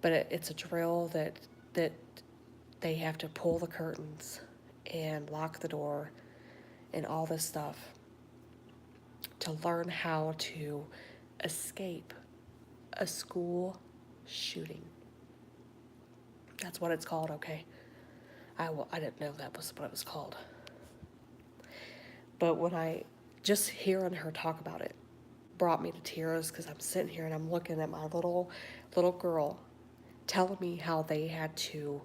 But it's a drill that they have to pull the curtains and lock the door and all this stuff to learn how to escape a school shooting. That's what it's called, okay? I didn't know that was what it was called. But when I just hearing her talk about it brought me to tears because I'm sitting here and I'm looking at my little girl telling me how they had to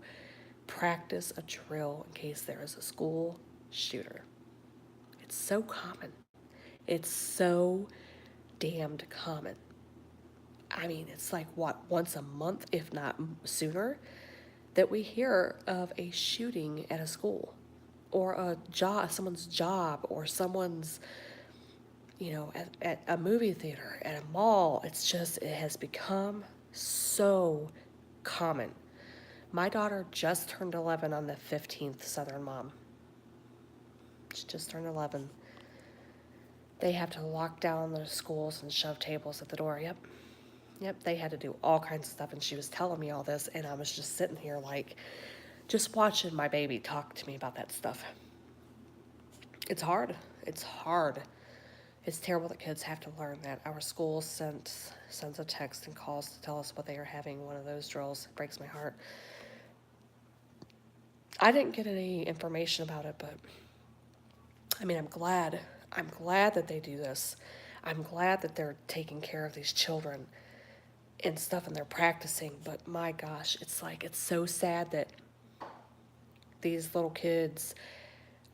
practice a drill in case there is a school shooter. It's so common. It's so damned common. I mean, it's like what, once a month, if not sooner, that we hear of a shooting at a school or a job, someone's job, or someone's, at a movie theater, at a mall. It's just, it has become so common. My daughter just turned 11 on the 15th, Southern Mom. She just turned 11. They have to lock down the schools and shove tables at the door. Yep, they had to do all kinds of stuff, and she was telling me all this, and I was just sitting here like, just watching my baby talk to me about that stuff. It's hard. It's hard. It's terrible that kids have to learn that. Our school sends a text and calls to tell us what they are having, one of those drills. It breaks my heart. I didn't get any information about it, but I mean, I'm glad. I'm glad that they do this. I'm glad that they're taking care of these children and stuff and they're practicing, but my gosh, it's like, it's so sad that these little kids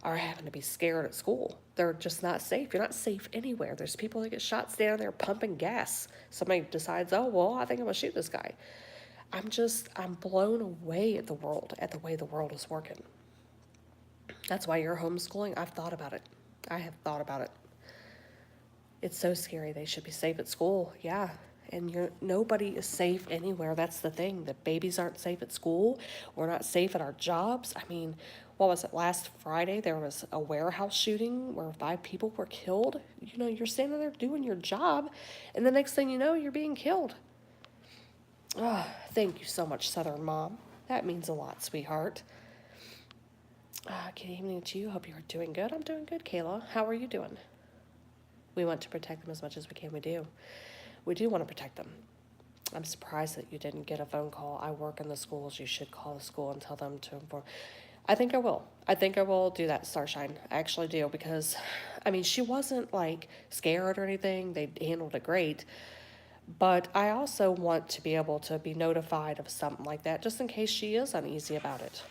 are having to be scared at school. They're just not safe. You're not safe anywhere. There's people that get shot standing there pumping gas. Somebody decides, oh, well, I think I'm gonna shoot this guy. I'm blown away at the world, at the way the world is working. That's why you're homeschooling. I've thought about it. I have thought about it. It's so scary. They should be safe at school. Yeah. And nobody is safe anywhere. That's the thing. The babies aren't safe at school. We're not safe at our jobs. I mean, what was it? Last Friday, there was a warehouse shooting where 5 people were killed. You're standing there doing your job, and the next thing you know, you're being killed. Oh, thank you so much, Southern Mom. That means a lot, sweetheart. Good evening to you. Hope you're doing good. I'm doing good, Kayla. How are you doing? We want to protect them as much as we can. We do. We do want to protect them. I'm surprised that you didn't get a phone call. I work in the schools. You should call the school and tell them to inform. I think I will. I think I will do that, Starshine. I actually do, because, I mean, she wasn't, like, scared or anything. They handled it great. But I also want to be able to be notified of something like that, just in case she is uneasy about it.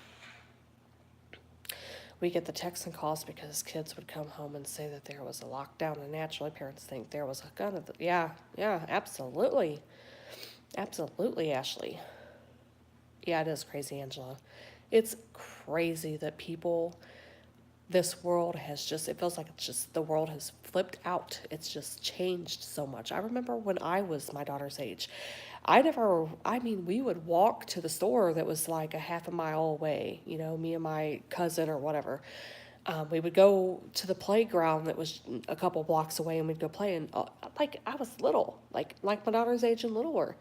We get the texts and calls because kids would come home and say that there was a lockdown, and naturally parents think there was a gun at the, yeah, absolutely. Absolutely, Ashley. Yeah, it is crazy, Angela. It's crazy that this world has just, it feels like it's just, the world has flipped out. It's just changed so much. I remember when I was my daughter's age, we would walk to the store that was like a half a mile away, me and my cousin or whatever. We would go to the playground that was a couple blocks away, and we'd go play. And like, I was little, like my daughter's age and littler.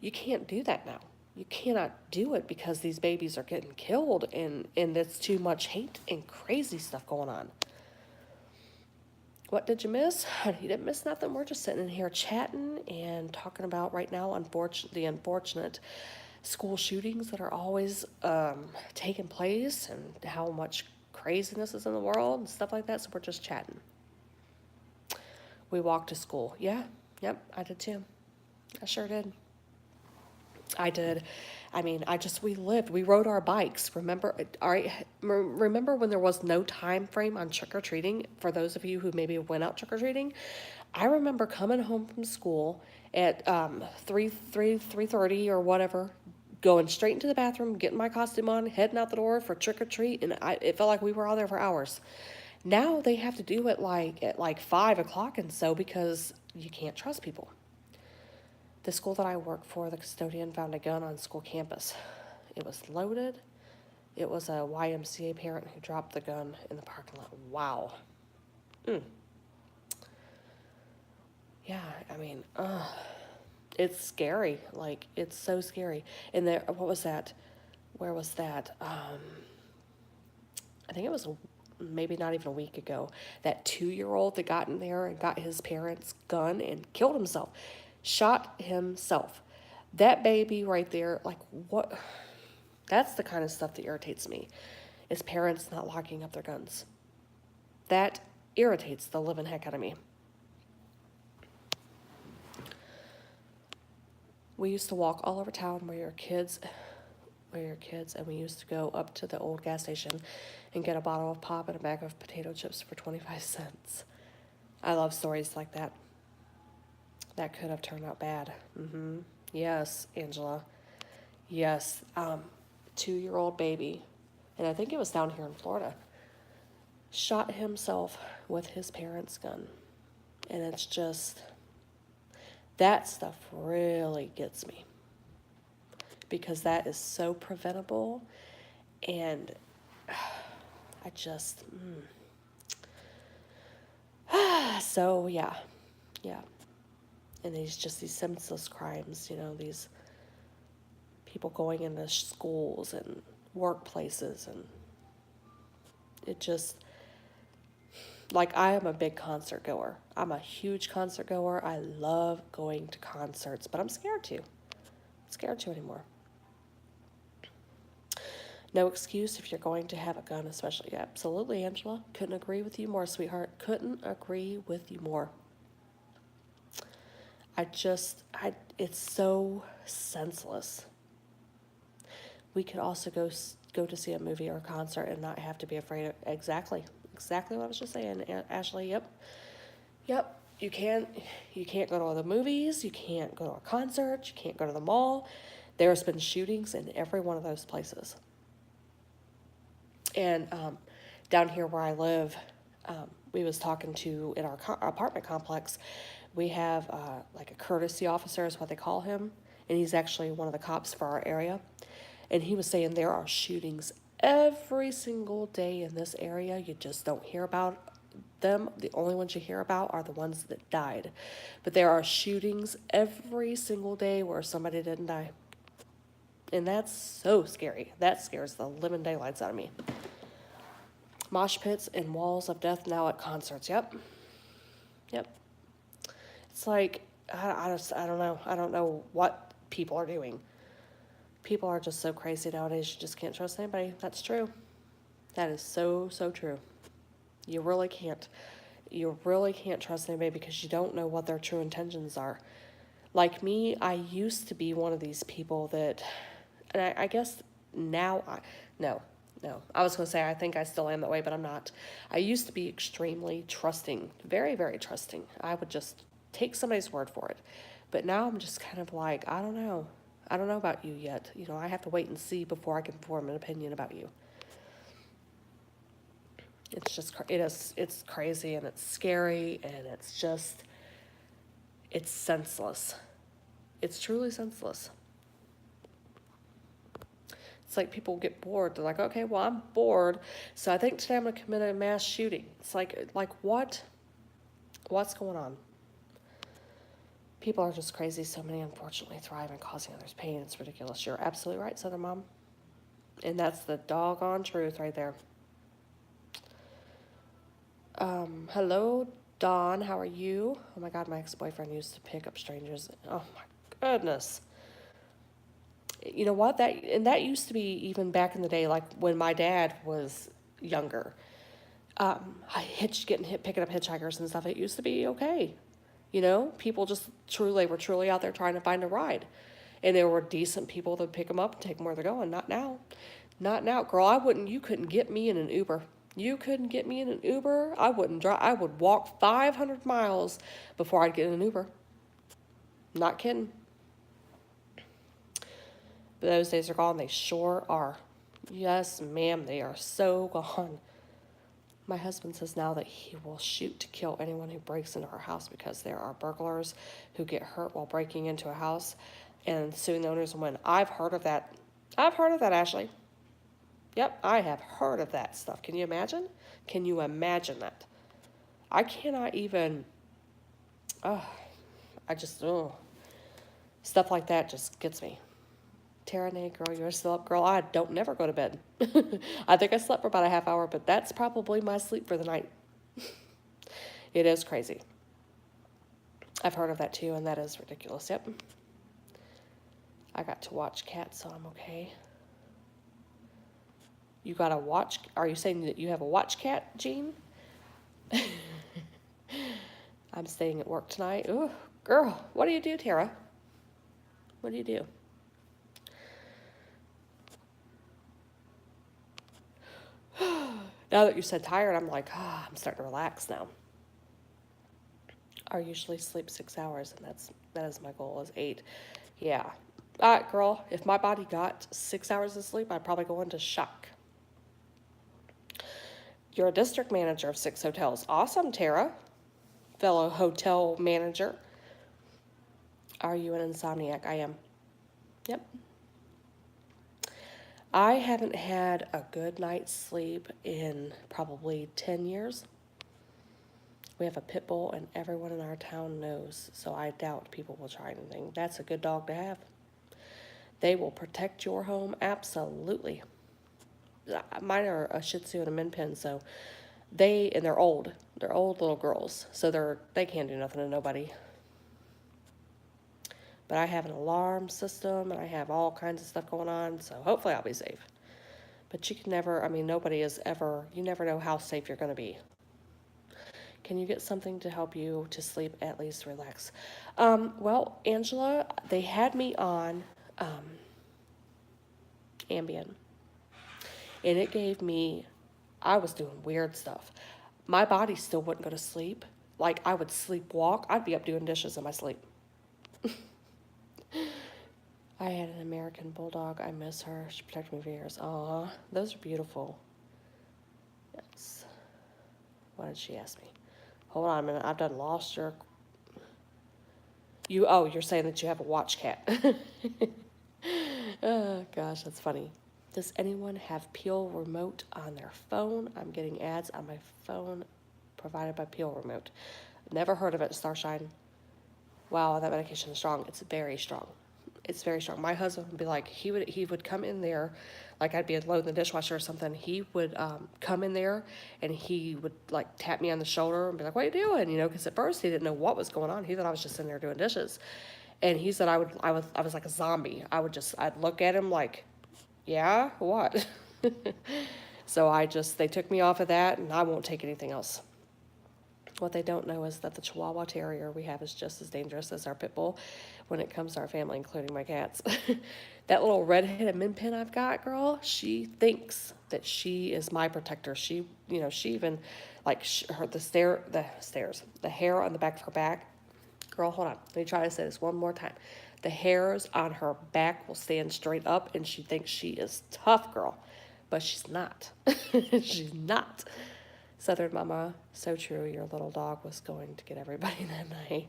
You can't do that now. You cannot do it because these babies are getting killed, and there's too much hate and crazy stuff going on. What did you miss? You didn't miss nothing. We're just sitting in here chatting and talking about right now the unfortunate school shootings that are always taking place, and how much craziness is in the world and stuff like that. So we're just chatting. We walked to school. Yeah, yep, I did too. I sure did. I did. I mean, we rode our bikes. Remember when there was no time frame on trick-or-treating, for those of you who maybe went out trick-or-treating? I remember coming home from school at 3:30 or whatever, going straight into the bathroom, getting my costume on, heading out the door for trick-or-treat, and it felt like we were all there for hours. Now they have to do it at 5 o'clock and so, because you can't trust people. The school that I work for, the custodian found a gun on school campus. It was loaded. It was a YMCA parent who dropped the gun in the parking lot. Wow. Yeah, I mean, it's scary. Like, it's so scary. And what was that? where was that? I think it was maybe not even a week ago. That 2-year-old that got in there and got his parents' gun and killed himself, shot himself. That baby right there, like what? That's the kind of stuff that irritates me, is parents not locking up their guns. That irritates the living heck out of me. We used to walk all over town where your kids, and we used to go up to the old gas station and get a bottle of pop and a bag of potato chips for 25 cents. I love stories like that. That could have turned out bad. Yes, Angela. Yes. 2-year-old baby, and I think it was down here in Florida, shot himself with his parents' gun. And it's just, that stuff really gets me. Because that is so preventable, and I just, so yeah. And these senseless crimes, these people going into schools and workplaces, and it just, like, I am a big concert goer. I'm a huge concert goer. I love going to concerts, but I'm scared to. Anymore. No excuse if you're going to have a gun, especially. Absolutely, Angela. Couldn't agree with you more, sweetheart. Couldn't agree with you more. It's so senseless. We could also go to see a movie or a concert and not have to be afraid of, exactly what I was just saying, Ashley. Yep. You can't go to the movies. You can't go to a concert. You can't go to the mall. There's been shootings in every one of those places. And down here where I live, we was talking to, in our apartment complex, we have like a courtesy officer is what they call him, and he's actually one of the cops for our area. And he was saying there are shootings every single day in this area. You just don't hear about them. The only ones you hear about are the ones that died. But there are shootings every single day where somebody didn't die. And that's so scary. That scares the living daylights out of me. Mosh pits and walls of death now at concerts. Yep. It's like, I don't know. I don't know what people are doing. People are just so crazy nowadays. You just can't trust anybody. That's true. That is so, so true. You really can't. You really can't trust anybody because you don't know what their true intentions are. Like me, I used to be one of these people that, and I guess now, no. I was going to say I think I still am that way, but I'm not. I used to be extremely trusting, very, very trusting. I would just take somebody's word for it. But now I'm just kind of like, I don't know. I don't know about you yet. I have to wait and see before I can form an opinion about you. It's just, it's crazy and it's scary and it's senseless. It's truly senseless. It's like people get bored. They're like, okay, well, I'm bored, so I think today I'm going to commit a mass shooting. It's like what? What's going on? People are just crazy. So many, unfortunately, thrive in causing others pain. It's ridiculous. You're absolutely right, Southern Mom. And that's the doggone truth right there. Hello, Dawn. How are you? Oh, my God, my ex-boyfriend used to pick up strangers. Oh, my goodness. You know what? That used to be even back in the day, like when my dad was younger. Picking up hitchhikers and stuff. It used to be okay. People just were truly out there trying to find a ride. And there were decent people that would pick them up and take them where they're going. Not now. Not now. Girl, you couldn't get me in an Uber. You couldn't get me in an Uber. I wouldn't drive. I would walk 500 miles before I'd get in an Uber. Not kidding. But those days are gone. They sure are. Yes, ma'am, they are so gone. My husband says now that he will shoot to kill anyone who breaks into our house because there are burglars who get hurt while breaking into a house and suing the owners and win. I've heard of that. Ashley. Yep, I have heard of that stuff. Can you imagine? Can you imagine that? I cannot even, stuff like that just gets me. Tara, nay, girl, you're still up, girl. I don't never go to bed. I think I slept for about a half hour, but that's probably my sleep for the night. It is crazy. I've heard of that too, and that is ridiculous. Yep. I got to watch cats, so I'm okay. You got to watch? Are you saying that you have a watch cat, Jean? I'm staying at work tonight. Ooh, girl, what do you do, Tara? What do you do? Now that you said tired, I'm like, I'm starting to relax now. I usually sleep 6 hours, and that is my goal, is 8. Yeah. Girl, if my body got 6 hours of sleep, I'd probably go into shock. You're a district manager of 6 hotels. Awesome, Tara. Fellow hotel manager. Are you an insomniac? I am. Yep. I haven't had a good night's sleep in probably 10 years. We have a pit bull, and everyone in our town knows, so I doubt people will try anything. That's a good dog to have. They will protect your home, absolutely. Mine are a Shih Tzu and a Min Pin, so they're old. They're old little girls, so they can't do nothing to nobody. But I have an alarm system, and I have all kinds of stuff going on, so hopefully I'll be safe. But you can never, nobody is ever, you never know how safe you're going to be. Can you get something to help you to sleep, at least relax? Well, Angela, they had me on Ambien. And it gave me, I was doing weird stuff. My body still wouldn't go to sleep. Like, I would sleepwalk. I'd be up doing dishes in my sleep. I had an American Bulldog. I miss her. She protected me for years. Aw, those are beautiful. Yes. What did she ask me? Hold on a minute. I've done lost your... You're saying that you have a watch cat. Oh, gosh, that's funny. Does anyone have Peel Remote on their phone? I'm getting ads on my phone provided by Peel Remote. Never heard of it, Starshine. Wow, that medication is strong. It's very strong. It's very strong. My husband would be like, he would come in there, like I'd be loading the dishwasher or something. He would come in there and he would like tap me on the shoulder and be like, "What are you doing?" Because at first he didn't know what was going on. He thought I was just sitting there doing dishes, and he said I was like a zombie. I'd look at him like, "Yeah, what?" So they took me off of that, and I won't take anything else. What they don't know is that the Chihuahua Terrier we have is just as dangerous as our pit bull when it comes to our family, including my cats. That little red-headed Min Pin I've got, girl, she thinks that she is my protector. She even, like, the hair on the back of her back. Girl, hold on. Let me try to say this one more time. The hairs on her back will stand straight up, and she thinks she is tough, girl. But she's not. She's not. Southern Mama, so true. Your little dog was going to get everybody that night.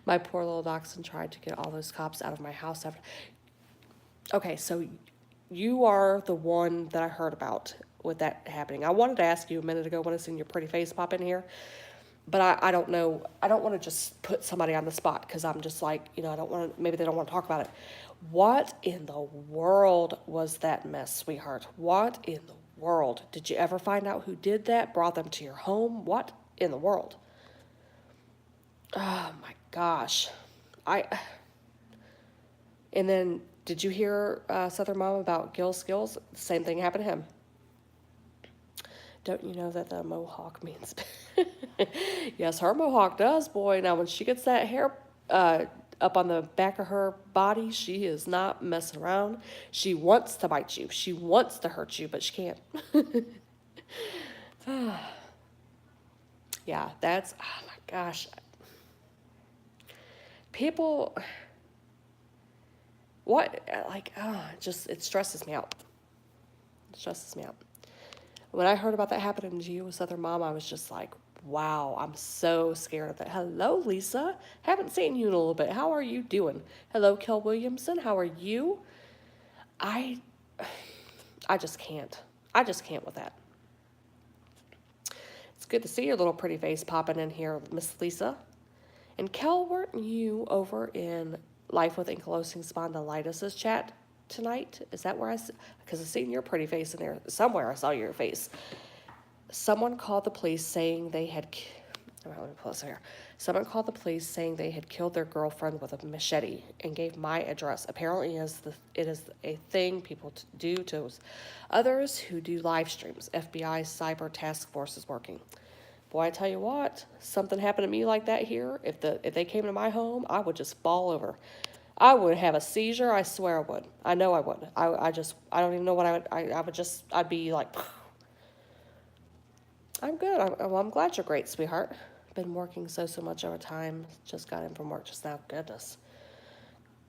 My poor little dachshund tried to get all those cops out of my house after. Okay, so you are the one that I heard about with that happening. I wanted to ask you a minute ago when I seen your pretty face pop in here, but I don't know. I don't want to just put somebody on the spot because I'm just like, I don't want to, maybe they don't want to talk about it. What in the world was that mess, sweetheart? What in the world? Did you ever find out who did that? Brought them to your home? What in the world? Oh my gosh. And then did you hear Southern Mom about Gil Skills? Same thing happened to him. Don't you know that the mohawk means... Yes, her mohawk does, boy. Now, when she gets that hair up on the back of her body, she is not messing around. She wants to bite you. She wants to hurt you, but she can't. Yeah, that's... Oh, my gosh. People... What? Like, it stresses me out. It stresses me out. When I heard about that happening to you with Southern Mom, I was just like, wow, I'm so scared of that. Hello, Lisa. Haven't seen you in a little bit. How are you doing? Hello, Kel Williamson. How are you? I just can't. I just can't with that. It's good to see your little pretty face popping in here, Miss Lisa. And Kel, weren't you over in Life with Ankylosing Spondylitis' chat? tonight? Is that where because I seen your pretty face in there. Somewhere I saw your face. Someone called the police saying they had, let me pull this here. Someone called the police saying they had killed their girlfriend with a machete and gave my address. Apparently it is a thing people do to others who do live streams. FBI Cyber Task Force is working. Boy, I tell you what, something happened to me like that here. If they came to my home, I would just fall over. I would have a seizure. I swear I would. I know I would. I don't even know what I'd be like. I'm good. I'm glad you're great, sweetheart. Been working so much overtime. Just got in from work just now.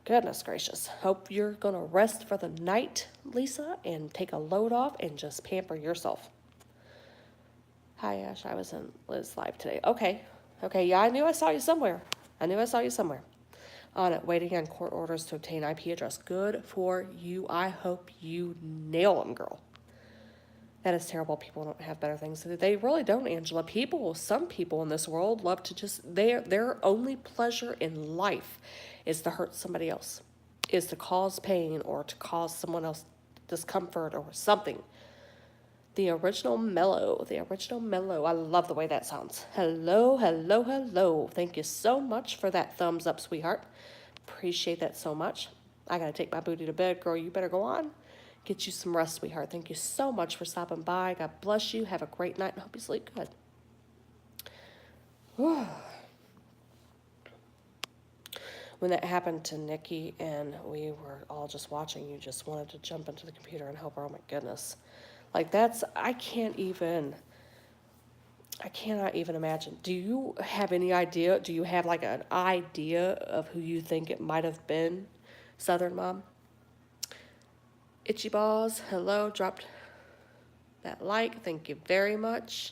Goodness gracious. Hope you're going to rest for the night, Lisa, and take a load off and just pamper yourself. Hi, Ash. I was in Liz Live today. Okay, yeah, I knew I saw you somewhere. On it, waiting on court orders to obtain IP address. Good for you. I hope you nail them, girl. That is terrible. People don't have better things to do. They really don't, Angela. Some people in this world love to just, their only pleasure in life is to hurt somebody else, is to cause pain or to cause someone else discomfort or something. The original mellow. I love the way that sounds. Hello. Thank you so much for that thumbs up, sweetheart. Appreciate that so much. I gotta take my booty to bed, girl. You better go on. Get you some rest, sweetheart. Thank you so much for stopping by. God bless you. Have a great night and hope you sleep good. When that happened to Nikki and we were all just watching, you just wanted to jump into the computer and help her. Oh my goodness. Like I cannot even imagine. Do you have any idea? Do you have like an idea of who you think it might have been? Southern Mom? Itchy Balls, hello, dropped that like. Thank you very much.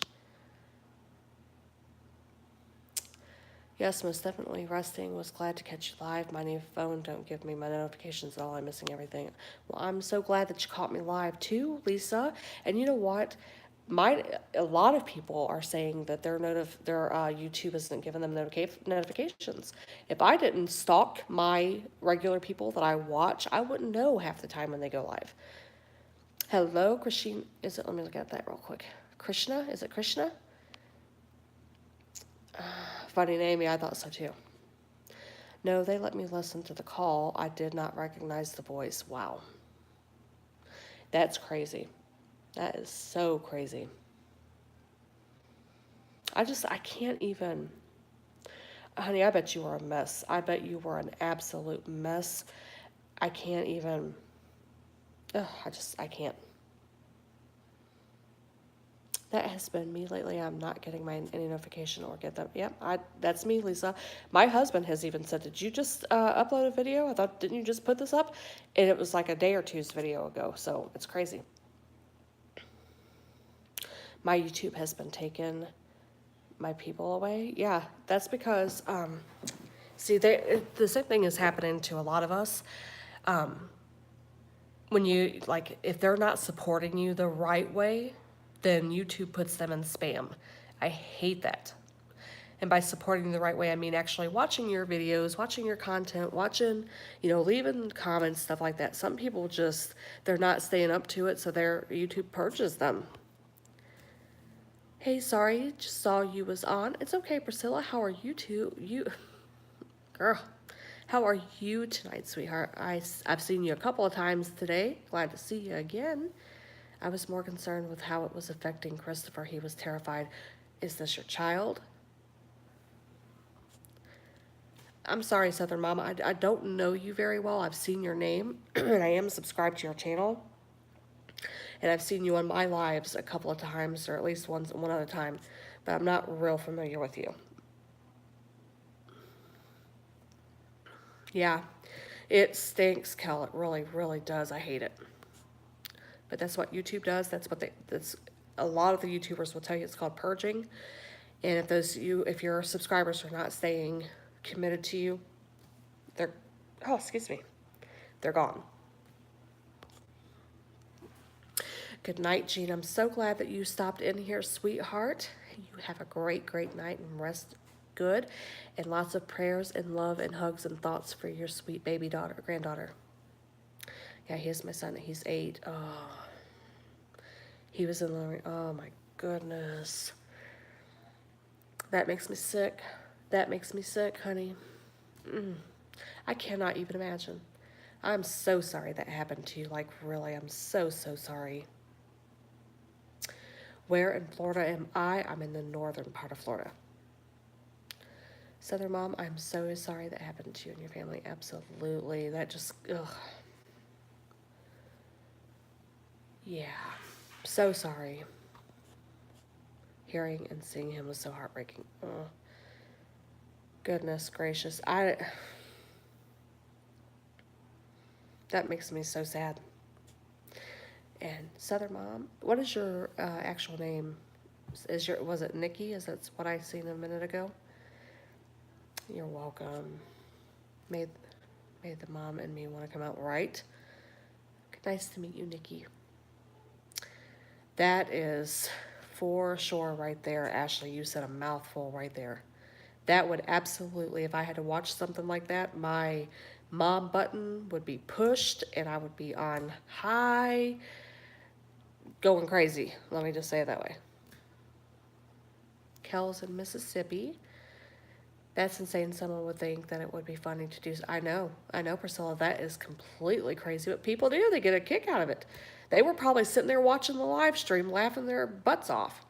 Yes, most definitely resting. Was glad to catch you live. My new phone don't give me my notifications at all. I'm missing everything. Well, I'm so glad that you caught me live too, Lisa. And you know what? A lot of people are saying that their YouTube isn't giving them notifications. If I didn't stalk my regular people that I watch, I wouldn't know half the time when they go live. Hello, Christine. Let me look at that real quick. Krishna? Is it Krishna? Funny name. Yeah, I thought so too. No, they let me listen to the call. I did not recognize the voice. Wow. That's crazy. That is so crazy. I can't even. Honey, I bet you were a mess. I bet you were an absolute mess. I can't even. I can't. That has been me lately. I'm not getting any notification or get them. Yep, that's me, Lisa. My husband has even said, did you just upload a video? Didn't you just put this up? And it was like a day or two's video ago, so it's crazy. My YouTube has been taking my people away. Yeah, that's because, see, the same thing is happening to a lot of us. When you, if they're not supporting you the right way, then YouTube puts them in spam. I hate that. And by supporting the right way, I mean actually watching your videos, watching your content, leaving comments, stuff like that. Some people they're not staying up to it, so their YouTube purges them. Hey, sorry, just saw you was on. It's okay, Priscilla. How are you Girl, how are you tonight, sweetheart? I've seen you a couple of times today. Glad to see you again. I was more concerned with how it was affecting Christopher. He was terrified. Is this your child? I'm sorry, Southern Mama. I don't know you very well. I've seen your name, and I am subscribed to your channel. And I've seen you on my lives a couple of times, or at least one other time, but I'm not real familiar with you. Yeah, it stinks, Kel. It really, really does. I hate it. But that's what YouTube does. That's a lot of the YouTubers will tell you it's called purging. And if your subscribers are not staying committed to you, they're gone. Good night, Jean. I'm so glad that you stopped in here, sweetheart. You have a great, great night and rest good. And lots of prayers and love and hugs and thoughts for your sweet baby granddaughter. Yeah, he is my son. He's 8. Oh, he was in the, oh my goodness. That makes me sick. That makes me sick, honey. I cannot even imagine. I'm so sorry that happened to you. Like, really, I'm so, so sorry. Where in Florida am I? I'm in the northern part of Florida. Southern Mom, I'm so sorry that happened to you and your family. Absolutely. That just, ugh. Yeah. So sorry. Hearing and seeing him was so heartbreaking. Oh, goodness gracious. That makes me so sad. And Southern Mom, what is your actual name? Was it Nikki? Is that what I seen a minute ago? You're welcome. Made the mom and me want to come out right. Nice to meet you, Nikki. That is for sure right there, Ashley. You said a mouthful right there. That would absolutely, if I had to watch something like that, my mom button would be pushed and I would be on high, going crazy. Let me just say it that way. Kel's in Mississippi. That's insane. Someone would think that it would be funny to do. I know, Priscilla. That is completely crazy. But people do. They get a kick out of it. They were probably sitting there watching the live stream, laughing their butts off.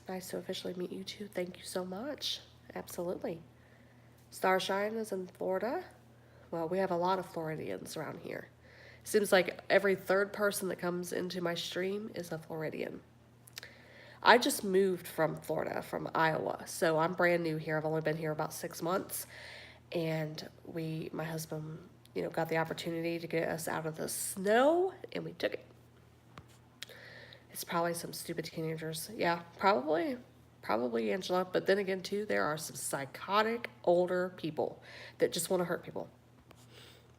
Nice to officially meet you too. Thank you so much. Absolutely. Starshine is in Florida. Well, we have a lot of Floridians around here. Seems like every third person that comes into my stream is a Floridian. I just moved from Florida, from Iowa, so I'm brand new here. I've only been here about 6 months, and my husband, got the opportunity to get us out of the snow, and we took it. It's probably some stupid teenagers. Yeah, probably Angela. But then again, too, there are some psychotic older people that just want to hurt people.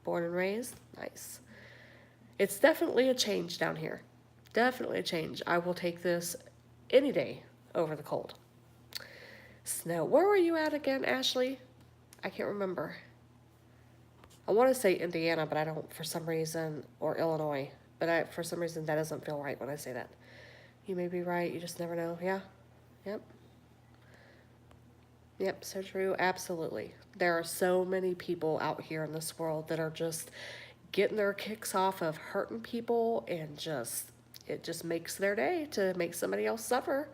Born and raised, nice. It's definitely a change down here. Definitely a change. I will take this any day over the cold. Snow. Where were you at again, Ashley? I can't remember. I want to say Indiana, but I don't for some reason, or Illinois. But for some reason, that doesn't feel right when I say that. You may be right. You just never know. Yeah. Yep. Yep, so true. Absolutely. There are so many people out here in this world that are just getting their kicks off of hurting people, and it just makes their day to make somebody else suffer.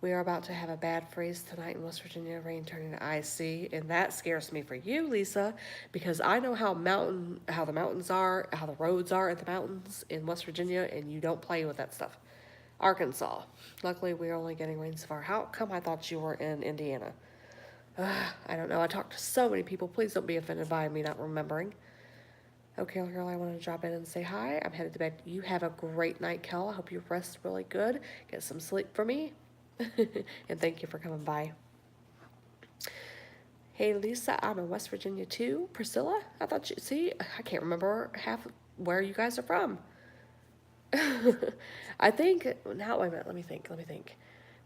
We are about to have a bad freeze tonight in West Virginia, rain turning to ice, and that scares me for you, Lisa, because I know how the mountains are, how the roads are at the mountains in West Virginia, and you don't play with that stuff. Arkansas. Luckily, we're only getting rain so far. How come I thought you were in Indiana? I don't know. I talked to so many people. Please don't be offended by me not remembering. Okay, girl, I wanted to drop in and say hi. I'm headed to bed. You have a great night, Kel. I hope you rest really good. Get some sleep for me. And thank you for coming by. Hey, Lisa, I'm in West Virginia too. Priscilla, I can't remember half where you guys are from. I think, now, wait a minute, let me think.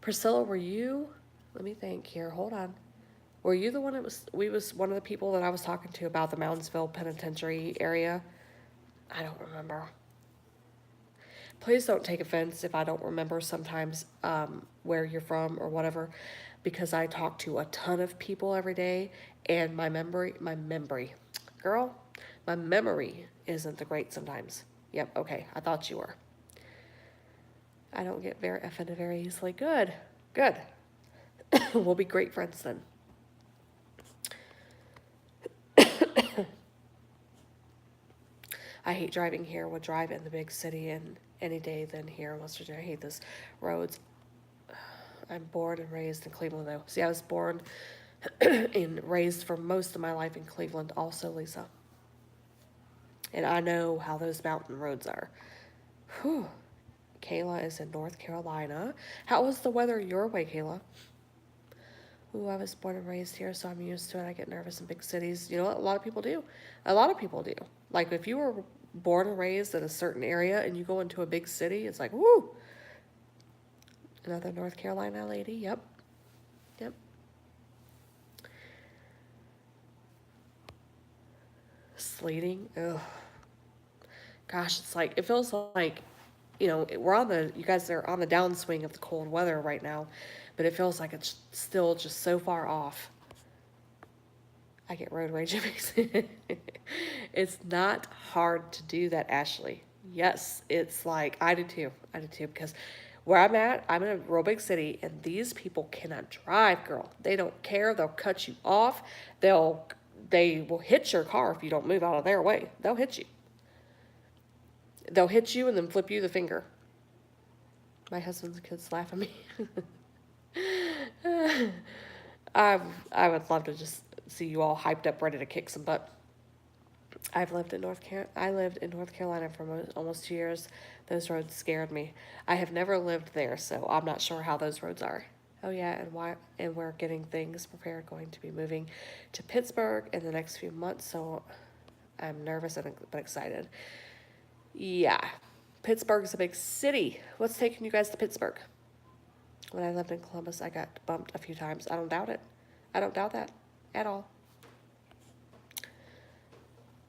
Priscilla, were you, let me think here, hold on. Were you the one that was one of the people that I was talking to about the Moundsville Penitentiary area? I don't remember. Please don't take offense if I don't remember sometimes where you're from or whatever, because I talk to a ton of people every day, and my memory isn't the great sometimes. Yep, okay, I thought you were. I don't get very offended very easily. Good. We'll be great friends then. I hate driving here. Would drive in the big city and any day than here in West Virginia. I hate this roads. I'm born and raised in Cleveland, though. See, I was born and raised for most of my life in Cleveland also, Lisa. And I know how those mountain roads are. Whew. Kayla is in North Carolina. How was the weather your way, Kayla? Ooh, I was born and raised here, so I'm used to it. I get nervous in big cities. You know what? A lot of people do. Like, if you were born and raised in a certain area and you go into a big city, it's like, woo! Another North Carolina lady. Yep. sleeting. Ugh. Gosh, it's like, it feels like, you know, we're on the, you guys are on the downswing of the cold weather right now, but it feels like it's still just so far off. I get road rage. It's not hard to do that, Ashley. Yes, it's like, I do too. I do too, because where I'm at, I'm in a real big city, and these people cannot drive, girl. They don't care. They'll cut you off. They will hit your car if you don't move out of their way. They'll hit you. They'll hit you and then flip you the finger. My husband's kids laugh at me. I would love to just see you all hyped up, ready to kick some butt. I lived in North Carolina for almost 2 years. Those roads scared me. I have never lived there, so I'm not sure how those roads are. Oh yeah, and we're getting things prepared, going to be moving to Pittsburgh in the next few months, so I'm nervous but excited. Yeah. Pittsburgh's a big city. What's taking you guys to Pittsburgh? When I lived in Columbus, I got bumped a few times. I don't doubt it. I don't doubt that at all.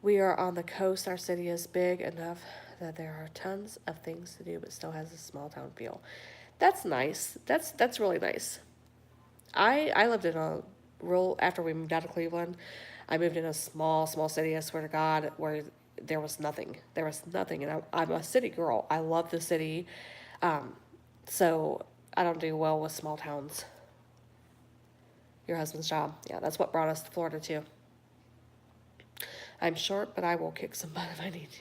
We are on the coast. Our city is big enough that there are tons of things to do, but still has a small town feel. That's nice. That's really nice. I lived in a rural, after we moved out of Cleveland, I moved in a small city, I swear to God, where there was nothing. There was nothing. And I'm a city girl. I love the city. So I don't do well with small towns. Your husband's job. Yeah, that's what brought us to Florida, too. I'm short, but I will kick some butt if I need to.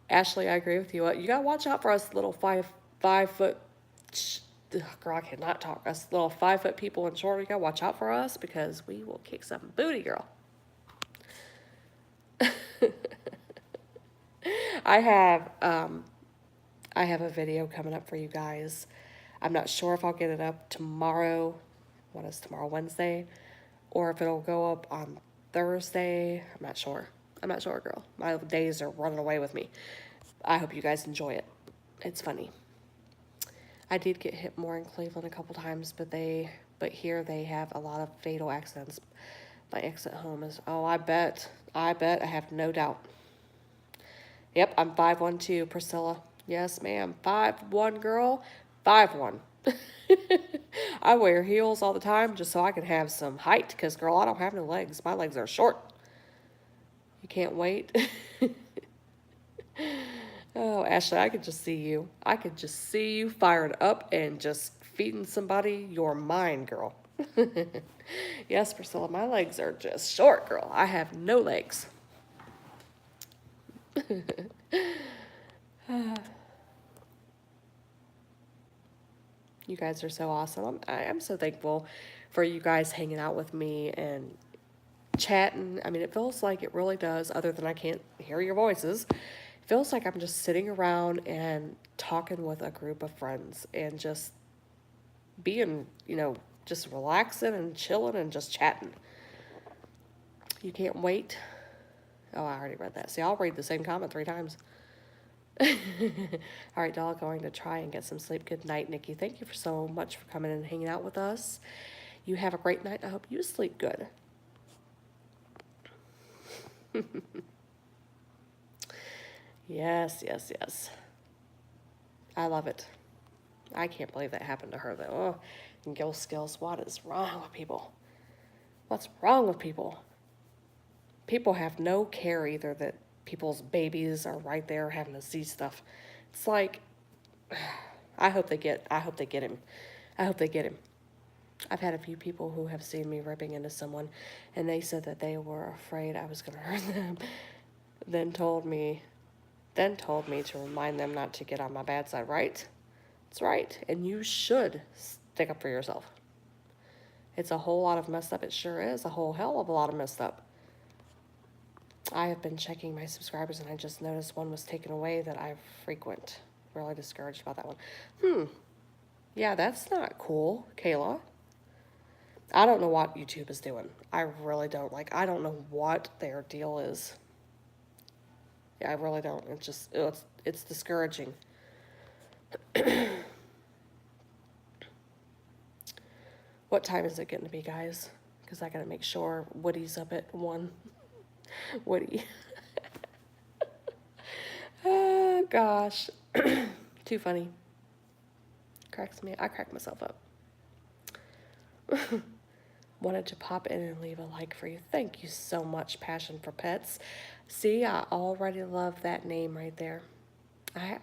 Ashley, I agree with you. You gotta watch out for us little five foot. Girl, I cannot talk. Us little 5 foot people in short. You gotta watch out for us because we will kick some booty, girl. I have a video coming up for you guys. I'm not sure if I'll get it up tomorrow. What is tomorrow, Wednesday? Or if it'll go up on Thursday. I'm not sure, girl. My days are running away with me. I hope you guys enjoy it. It's funny. I did get hit more in Cleveland a couple times, but here they have a lot of fatal accidents. My exit home is, oh, I bet, I have no doubt. Yep, I'm 5'1" too, Priscilla. Yes, ma'am. 5'1", girl. 5'1". I wear heels all the time just so I can have some height, because, girl, I don't have no legs. My legs are short. You can't wait. Oh, Ashley, I could just see you. I could just see you fired up and just feeding somebody your mind, girl. Yes, Priscilla, my legs are just short, girl. I have no legs. You guys are so awesome. I'm so thankful for you guys hanging out with me and chatting. I mean, it feels like it really does, other than I can't hear your voices. It feels like I'm just sitting around and talking with a group of friends and just being, just relaxing and chilling and just chatting. You can't wait. Oh, I already read that. See, I'll read the same comment 3 times. All right, doll, going to try and get some sleep. Good night, Nikki. Thank you so much for coming and hanging out with us. You have a great night. I hope you sleep good. Yes. I love it. I can't believe that happened to her, though. Oh, Gil Skills, what is wrong with people? What's wrong with people? People have no care either that people's babies are right there having to see stuff. It's like, I hope they get him. I hope they get him. I've had a few people who have seen me ripping into someone, and they said that they were afraid I was going to hurt them. Then told me to remind them not to get on my bad side, right? That's right. And you should stick up for yourself. It's a whole lot of messed up. It sure is a whole hell of a lot of messed up. I have been checking my subscribers, and I just noticed one was taken away that I frequent. Really discouraged about that one. Yeah, that's not cool, Kayla. I don't know what YouTube is doing. I really don't. I don't know what their deal is. Yeah, I really don't. It's discouraging. What time is it getting to be, guys? Because I gotta make sure Woody's up at 1. Woody. Oh, gosh. Too funny. Cracks me. I crack myself up. Wanted to pop in and leave a like for you. Thank you so much, Passion for Pets. See, I already love that name right there. I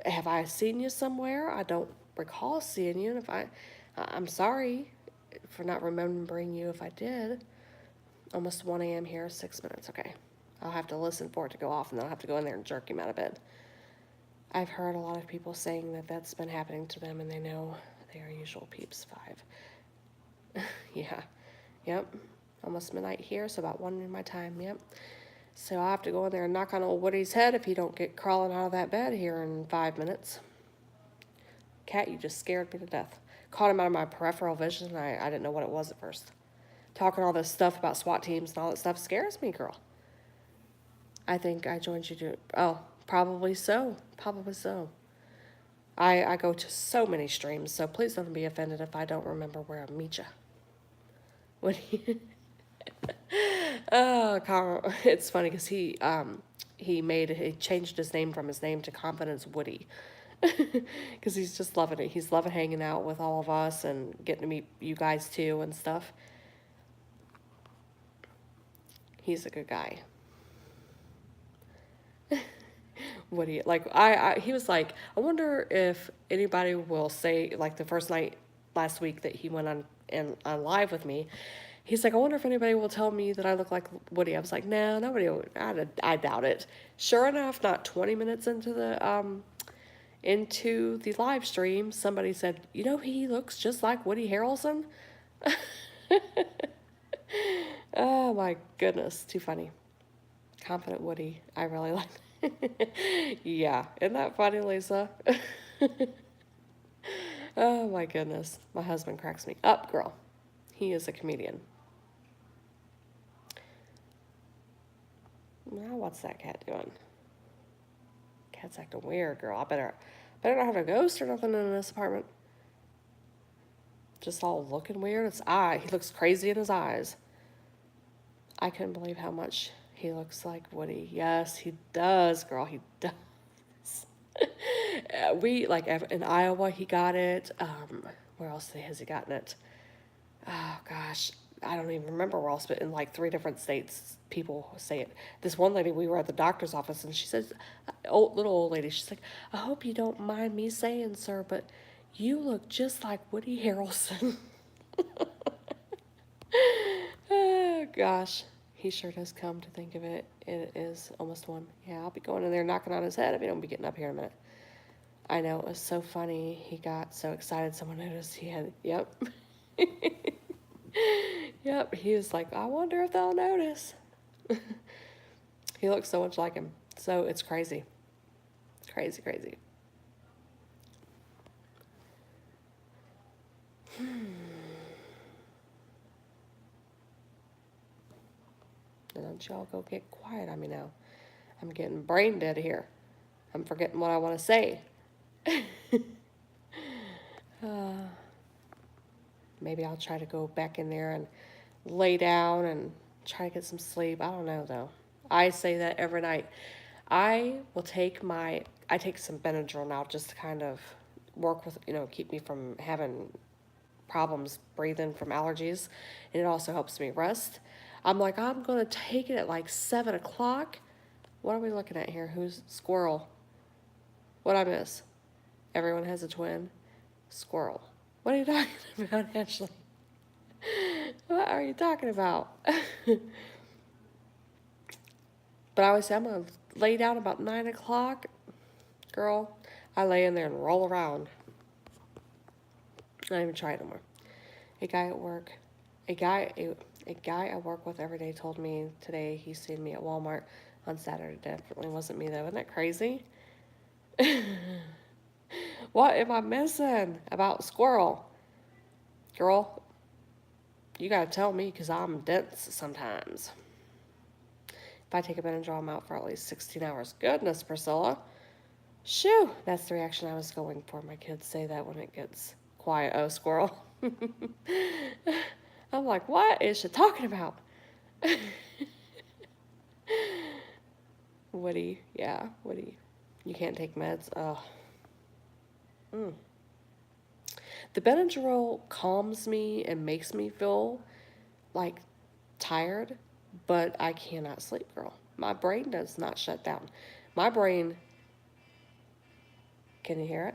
have I seen you somewhere? I don't recall seeing you. And if I'm sorry for not remembering you if I did. Almost 1 a.m. here, 6 minutes. Okay. I'll have to listen for it to go off, and then I'll have to go in there and jerk him out of bed. I've heard a lot of people saying that that's been happening to them, and they know they are usual peeps. 5. Yeah. Yep. Almost midnight here, so about 1 in my time. Yep. So I'll have to go in there and knock on old Woody's head if he don't get crawling out of that bed here in 5 minutes. Cat, you just scared me to death. Caught him out of my peripheral vision. I didn't know what it was at first. Talking all this stuff about SWAT teams and all that stuff scares me, girl. I think I joined you to... Oh, probably so. Probably so. I go to so many streams, so please don't be offended if I don't remember where I meet you. What do you... Oh, Carl, it's funny because he changed his name from his name to Confidence Woody. Because he's just loving it. He's loving hanging out with all of us and getting to meet you guys too and stuff. He's a good guy. Woody, like, he was like, I wonder if anybody will say, like, the first night last week that he went on live with me, he's like, I wonder if anybody will tell me that I look like Woody. I was like, no, nobody will. I doubt it. Sure enough, not 20 minutes into the live stream, somebody said, you know, he looks just like Woody Harrelson. Oh my goodness, too funny. Confident Woody, I really like. Yeah, isn't that funny, Lisa? Oh my goodness, my husband cracks me up, girl. He is a comedian. Now what's that cat doing? Cat's acting weird, girl. I better not have a ghost or nothing in this apartment. Just all looking weird. He looks crazy in his eyes. I couldn't believe how much he looks like Woody. Yes, he does, girl. He does. In Iowa, he got it. Where else has he gotten it? Oh, gosh. I don't even remember where else, but in like 3 different states, people say it. This one lady, we were at the doctor's office, and she says, little old lady, she's like, I hope you don't mind me saying, sir, but you look just like Woody Harrelson. Oh, gosh. He sure does come to think of it. It is almost 1. Yeah, I'll be going in there knocking on his head if he don't be getting up here in a minute. I know, it was so funny. He got so excited someone noticed he had, yep. Yep, he was like, I wonder if they'll notice. He looks so much like him. So it's crazy. Crazy, crazy. Don't y'all go get quiet on me now. I'm getting brain dead here. I'm forgetting what I want to say. Maybe I'll try to go back in there and lay down and try to get some sleep. I don't know, though. I say that every night. I take some Benadryl now just to kind of work with, keep me from having problems breathing from allergies. And it also helps me rest. I'm like, I'm going to take it at like 7 o'clock. What are we looking at here? Who's squirrel? What'd I miss? Everyone has a twin. Squirrel. What are you talking about, Ashley? What are you talking about? But I always say, I'm going to lay down about 9 o'clock. Girl, I lay in there and roll around. I don't even try it anymore. A guy I work with every day told me today he's seen me at Walmart on Saturday. Definitely wasn't me, though. Isn't that crazy? What am I missing about squirrel? Girl, you gotta tell me because I'm dense sometimes. If I take a Benadryl, I'm out for at least 16 hours. Goodness, Priscilla. Shoo! That's the reaction I was going for. My kids say that when it gets quiet. Oh, squirrel. I'm like, what is she talking about? Woody, yeah, Woody. You can't take meds. Mm. The Benadryl calms me and makes me feel like tired, but I cannot sleep, girl. My brain does not shut down. My brain, can you hear it?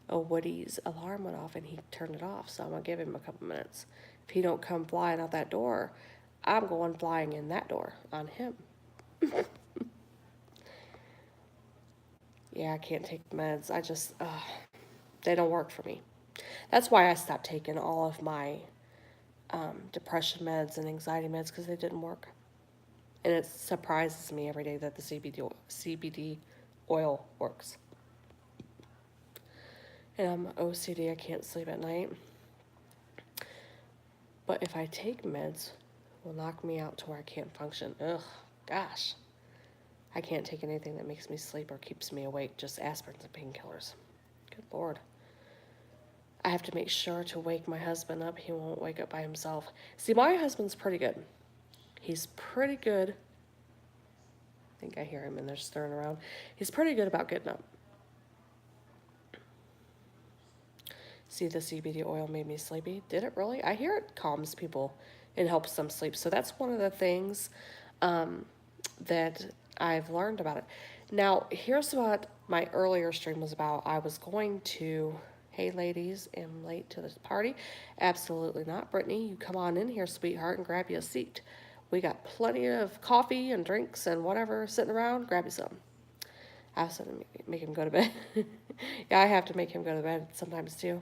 Oh, Woody's alarm went off and he turned it off, so I'm gonna give him a couple minutes. If he don't come flying out that door, I'm going flying in that door on him. Yeah, I can't take meds. They don't work for me. That's why I stopped taking all of my depression meds and anxiety meds because they didn't work. And it surprises me every day that the CBD oil works. And I'm OCD, I can't sleep at night. But if I take meds, it will knock me out to where I can't function. Ugh, gosh. I can't take anything that makes me sleep or keeps me awake, just aspirins and painkillers. Good Lord. I have to make sure to wake my husband up. He won't wake up by himself. See, my husband's pretty good. He's pretty good. I think I hear him in there stirring around. He's pretty good about getting up. See, the CBD oil made me sleepy. Did it really? I hear it calms people and helps them sleep. So that's one of the things that I've learned about it. Now, here's what my earlier stream was about. I was going to, hey ladies, am late to this party? Absolutely not. Brittany, you come on in here, sweetheart, and grab you a seat. We got plenty of coffee and drinks and whatever sitting around. Grab you some. I have to make him go to bed. Yeah, I have to make him go to bed sometimes too.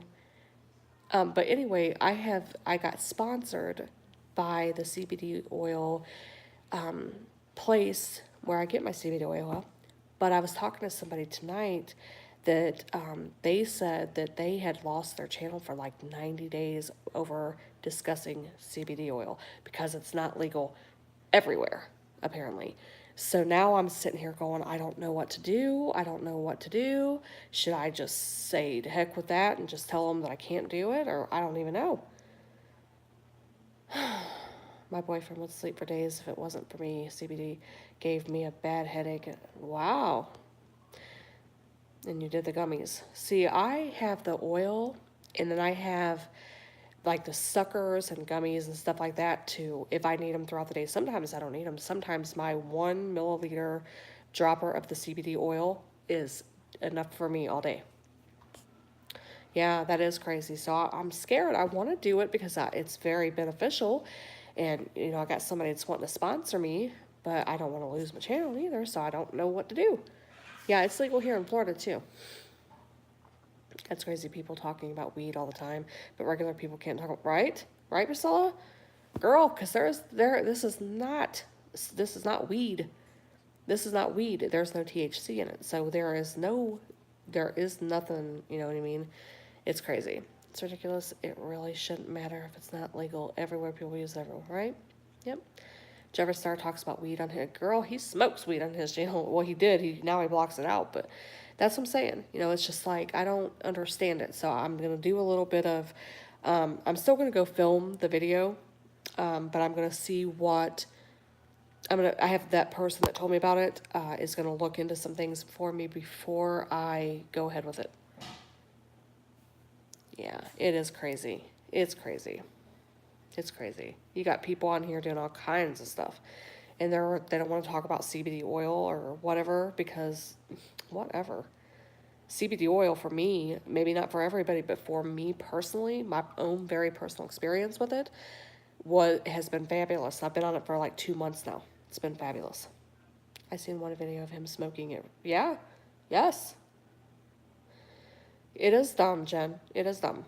But anyway, I got sponsored by the CBD oil place where I get my CBD oil. But I was talking to somebody tonight that they said that they had lost their channel for like 90 days over discussing CBD oil because it's not legal everywhere, apparently. So now I'm sitting here going, I don't know what to do. I don't know what to do. Should I just say to heck with that and just tell them that I can't do it? Or I don't even know. My boyfriend would sleep for days if it wasn't for me. CBD gave me a bad headache. Wow. And you did the gummies. See, I have the oil, and then I have like the suckers and gummies and stuff like that too, if I need them throughout the day. Sometimes I don't need them. Sometimes my 1 milliliter dropper of the CBD oil is enough for me all day. Yeah, that is crazy. So I'm scared. I want to do it because it's very beneficial. And, you know, I got somebody that's wanting to sponsor me, but I don't want to lose my channel either. So I don't know what to do. Yeah, it's legal here in Florida too. That's crazy. People talking about weed all the time, but regular people can't talk. Right? Right, Priscilla? Girl, because this is not weed. This is not weed. There's no THC in it. So there is nothing, you know what I mean? It's crazy. It's ridiculous. It really shouldn't matter if it's not legal everywhere. People use it everywhere, right? Yep. Jeffree Star talks about weed on his girl. He smokes weed on his channel. Well, he did. Now he blocks it out, but that's what I'm saying. You know, it's just like I don't understand it. So I'm gonna do a little bit of. I'm still gonna go film the video, but I'm gonna see what. I have that person that told me about it is gonna look into some things for me before I go ahead with it. Yeah, it is crazy. It's crazy. It's crazy. You got people on here doing all kinds of stuff, and they don't want to talk about CBD oil or whatever because whatever. CBD oil for me, maybe not for everybody, but for me personally, my own very personal experience with it has been fabulous. I've been on it for like 2 months now. It's been fabulous. I seen one video of him smoking it. Yeah. Yes. It is dumb, Jen. It is dumb.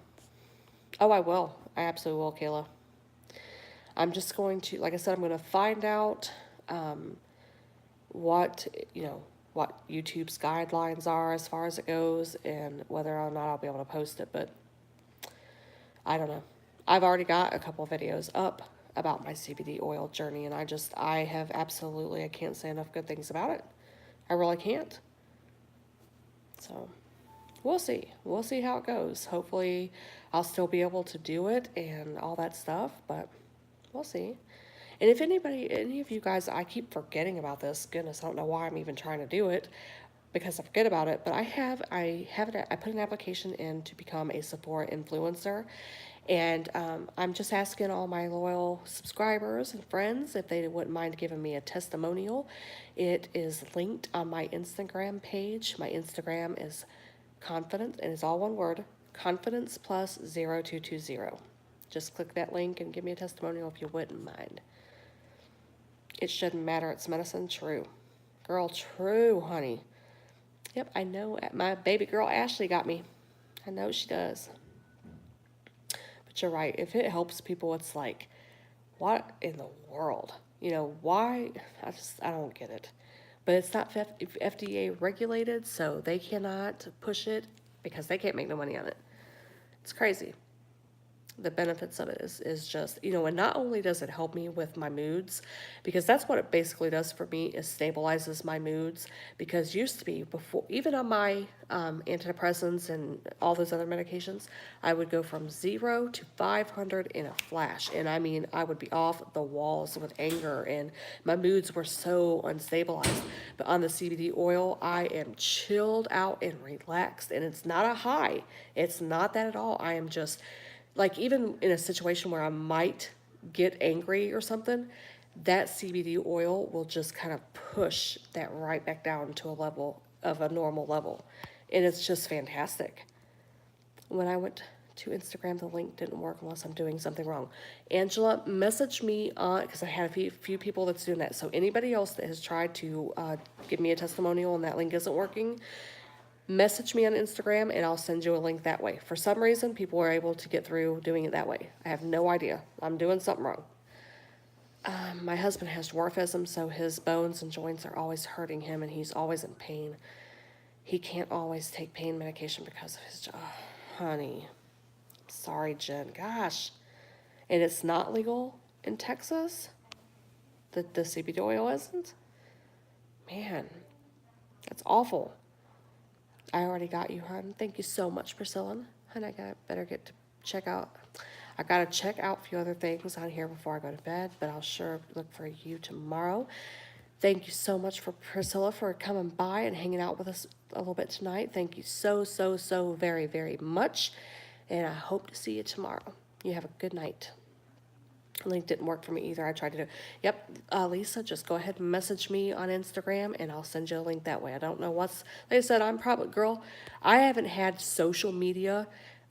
Oh, I will. I absolutely will, Kayla. I'm just going to, like I said, I'm going to find out what, what YouTube's guidelines are as far as it goes and whether or not I'll be able to post it, but I don't know. I've already got a couple of videos up about my CBD oil journey, and I can't say enough good things about it. I really can't. So we'll see. We'll see how it goes. Hopefully I'll still be able to do it and all that stuff, but we'll see. And if any of you guys, I keep forgetting about this. Goodness, I don't know why I'm even trying to do it because I forget about it. But I put an application in to become a Sephora influencer, and I'm just asking all my loyal subscribers and friends if they wouldn't mind giving me a testimonial. It is linked on my Instagram page. My Instagram is confidence, and it's all one word, confidence plus 0220. Just click that link and give me a testimonial if you wouldn't mind. It shouldn't matter. It's medicine. True. Girl, true, honey. Yep, I know. My baby girl Ashley got me. I know she does. But you're right. If it helps people, it's like, what in the world? You know, why? I don't get it. But it's not FDA regulated, so they cannot push it because they can't make no money on it. It's crazy. The benefits of it is just, you know, and not only does it help me with my moods, because that's what it basically does for me, is stabilizes my moods. Because used to be, before, even on my antidepressants and all those other medications, I would go from 0 to 500 in a flash. And I mean, I would be off the walls with anger, and my moods were so unstabilized. But on the CBD oil, I am chilled out and relaxed, and it's not a high. It's not that at all. I am just, like, even in a situation where I might get angry or something, that CBD oil will just kind of push that right back down to a level of a normal level. And it's just fantastic. When I went to Instagram, the link didn't work unless I'm doing something wrong. Angela, message me on, because I had a few people that's doing that. So anybody else that has tried to give me a testimonial and that link isn't working, message me on Instagram and I'll send you a link that way. For some reason, people are able to get through doing it that way. I have no idea. I'm doing something wrong. My husband has dwarfism, so his bones and joints are always hurting him and he's always in pain. He can't always take pain medication because of his, honey. Sorry, Jen. Gosh. And it's not legal in Texas? The CBD oil isn't? Man, that's awful. I already got you, hon. Thank you so much, Priscilla. Hon, better get to check out. I gotta check out a few other things on here before I go to bed, but I'll sure look for you tomorrow. Thank you so much for Priscilla for coming by and hanging out with us a little bit tonight. Thank you so very, very much. And I hope to see you tomorrow. You have a good night. Link didn't work for me either. I tried to do. Yep, Lisa, just go ahead and message me on Instagram, and I'll send you a link that way. I don't know what's. Like I said, I'm probably girl. I haven't had social media,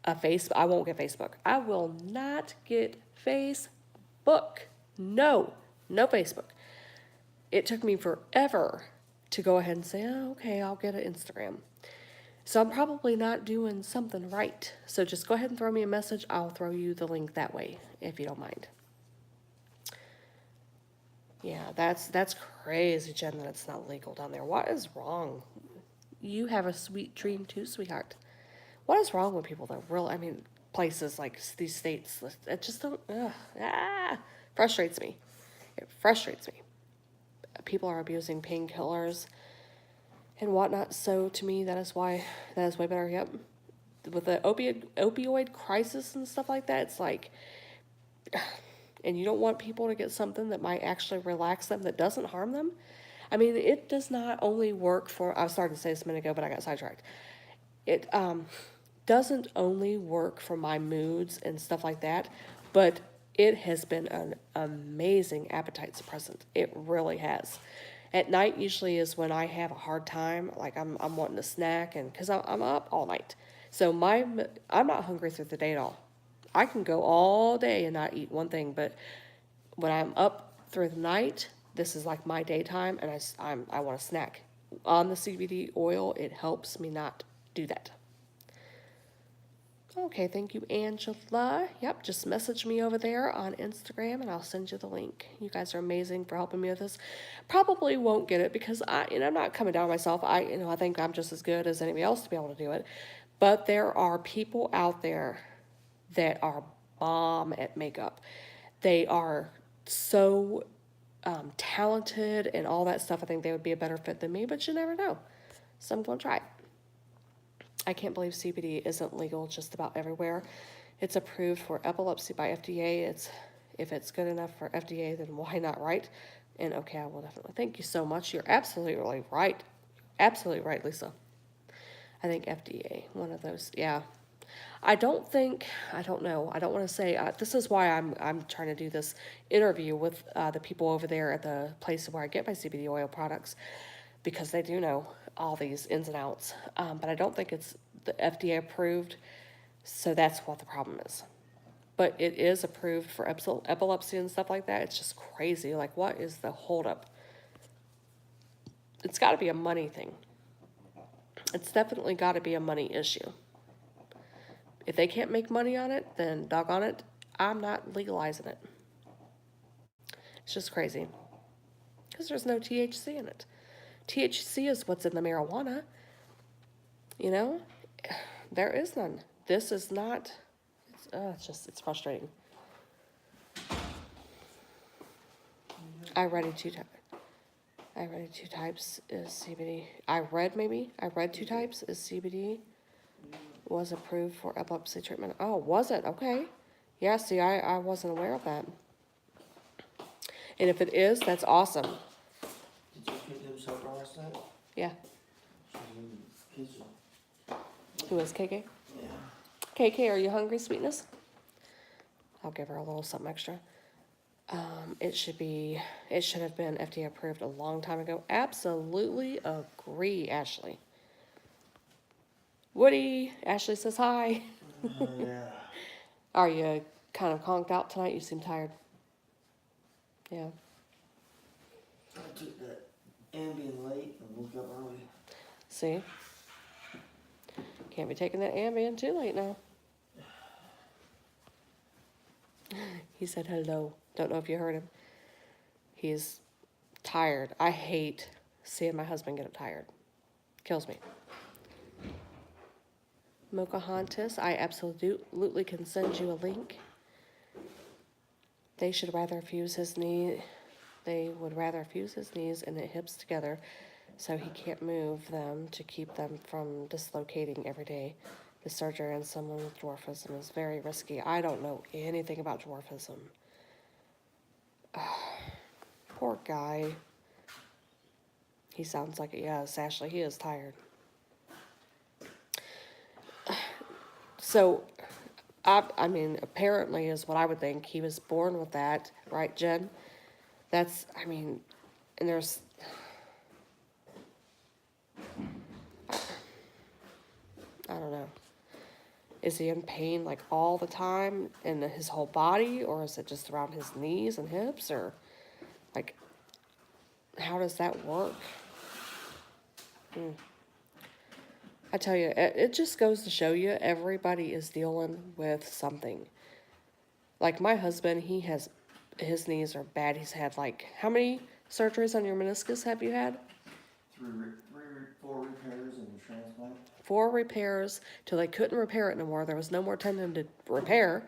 Facebook. I won't get Facebook. I will not get Facebook. No, no Facebook. It took me forever to go ahead and say, oh, okay, I'll get an Instagram. So I'm probably not doing something right. So just go ahead and throw me a message. I'll throw you the link that way, if you don't mind. Yeah, that's crazy, Jen, that it's not legal down there. What is wrong? You have a sweet dream too, sweetheart. What is wrong with people that I mean, places like these states, it just don't, frustrates me. It frustrates me. People are abusing painkillers and whatnot, so to me, that is way better, yep. With the opioid crisis and stuff like that, it's like, and you don't want people to get something that might actually relax them, that doesn't harm them. I mean, it does not only work for, I was starting to say this a minute ago, but I got sidetracked. It doesn't only work for my moods and stuff like that, but it has been an amazing appetite suppressant. It really has. At night usually is when I have a hard time, like I'm wanting a snack, and because I'm up all night. So I'm not hungry through the day at all. I can go all day and not eat one thing, but when I'm up through the night, this is like my daytime, and I want a snack. On the CBD oil, it helps me not do that. Okay, thank you, Angela. Yep, just message me over there on Instagram, and I'll send you the link. You guys are amazing for helping me with this. Probably won't get it because I'm not coming down on myself. I think I'm just as good as anybody else to be able to do it. But there are people out there that are bomb at makeup. They are so talented and all that stuff. I think they would be a better fit than me, but you never know. So I'm going to try it. I can't believe CBD isn't legal just about everywhere. It's approved for epilepsy by FDA. If it's good enough for FDA, then why not, right? And okay, I will definitely. Thank you so much. You're absolutely right. Absolutely right, Lisa. I think FDA, one of those. Yeah. I don't think, I don't know. I don't want to say, this is why I'm trying to do this interview with the people over there at the place where I get my CBD oil products, because they do know all these ins and outs. But I don't think it's the FDA approved, so that's what the problem is. But it is approved for epilepsy and stuff like that. It's just crazy. Like, what is the holdup? It's got to be a money thing. It's definitely got to be a money issue. If they can't make money on it, then doggone it, I'm not legalizing it. It's just crazy. Because there's no THC in it. THC is what's in the marijuana. You know? There is none. This is not. It's frustrating. I read two types is CBD. I read two types is CBD was approved for epilepsy treatment. Oh, was it? Okay. Yeah, see, I wasn't aware of that. And if it is, that's awesome. Did you get him supper last night? Yeah. She's in the kitchen. Who is KK? Yeah. KK, are you hungry, sweetness? I'll give her a little something extra. It should have been FDA approved a long time ago. Absolutely agree, Ashley. Woody, Ashley says hi. Oh, yeah. Are you kind of conked out tonight? You seem tired. Yeah. I took that Ambien late and woke up early. See? Can't be taking that Ambien too late now. He said hello. Don't know if you heard him. He's tired. I hate seeing my husband get tired. Kills me. Pocahontas, I absolutely can send you a link. They would rather fuse his knees and his hips together so he can't move them to keep them from dislocating every day. The surgery on someone with dwarfism is very risky. I don't know anything about dwarfism. Poor guy. He sounds like it. Yes, Ashley, he is tired. So, I mean, apparently is what I would think. He was born with that, right, Jen? That's, I mean, and there's, I don't know. Is he in pain like all the time in his whole body, or is it just around his knees and hips, or like, how does that work? I tell you, it just goes to show you everybody is dealing with something. Like my husband, his knees are bad. He's had like, how many surgeries on your meniscus have you had? 4 repairs and a transplant. 4 repairs till they couldn't repair it no more. There was no more tendon to repair,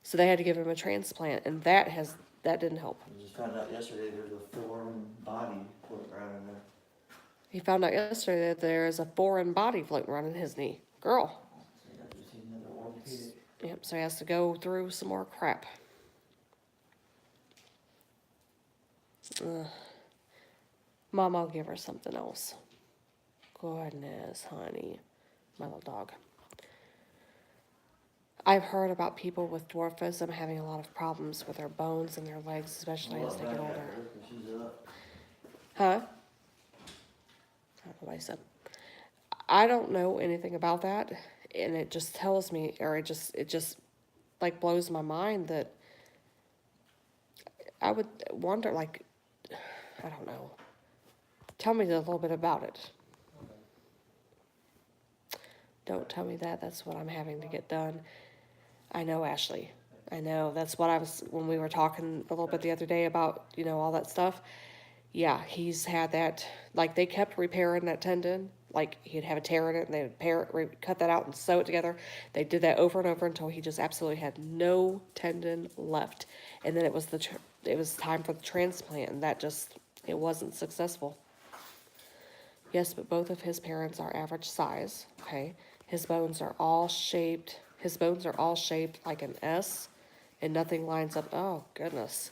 so they had to give him a transplant, and that didn't help. I just found out yesterday there's a foreign body floating around in there. He found out yesterday that there is a foreign body floating around in his knee. Girl. So you have to see another orthopedic. Yep, so he has to go through some more crap. Mom, I'll give her something else. Goodness, honey. My little dog. I've heard about people with dwarfism having a lot of problems with their bones and their legs, especially as they get older. She's up. Huh? I don't know what I said. I don't know anything about that, and it just tells me, or it just like blows my mind that I would wonder, like, I don't know. Tell me a little bit about it. Don't tell me that. That's what I'm having to get done. I know, Ashley. I know. That's what I was, when we were talking a little bit the other day about, all that stuff. Yeah, he's had that, like they kept repairing that tendon. Like he'd have a tear in it and they'd cut that out and sew it together. They did that over and over until he just absolutely had no tendon left. And then it was time for the transplant, and it wasn't successful. Yes, but both of his parents are average size, okay? His bones are all shaped like an S and nothing lines up. Oh, goodness.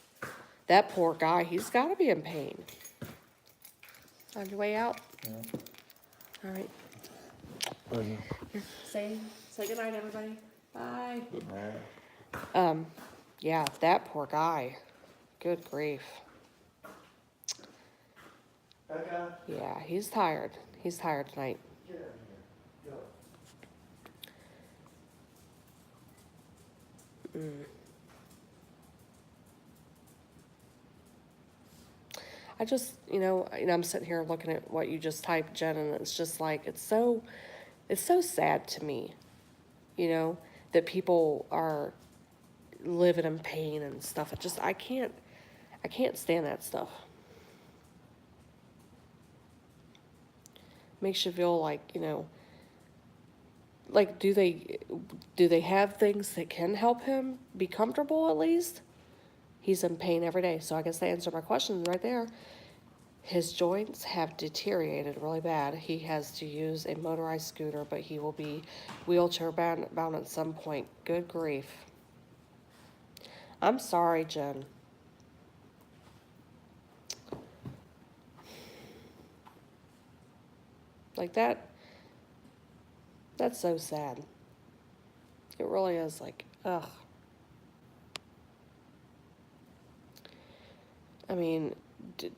That poor guy, he's got to be in pain. On your way out? Yeah. All right. Love you. Say goodnight, everybody. Bye. Alright. Yeah, that poor guy. Good grief. Okay. Yeah, he's tired. He's tired tonight. Get out of here. Go. I just, I'm sitting here looking at what you just typed, Jen, and it's just like, it's so sad to me, that people are living in pain and stuff. I can't stand that stuff. Makes you feel like, like, do they have things that can help him be comfortable at least? He's in pain every day. So I guess they answered my question right there. His joints have deteriorated really bad. He has to use a motorized scooter, but he will be wheelchair bound at some point. Good grief. I'm sorry, Jen. Like that's so sad. It really is, like, ugh. I mean,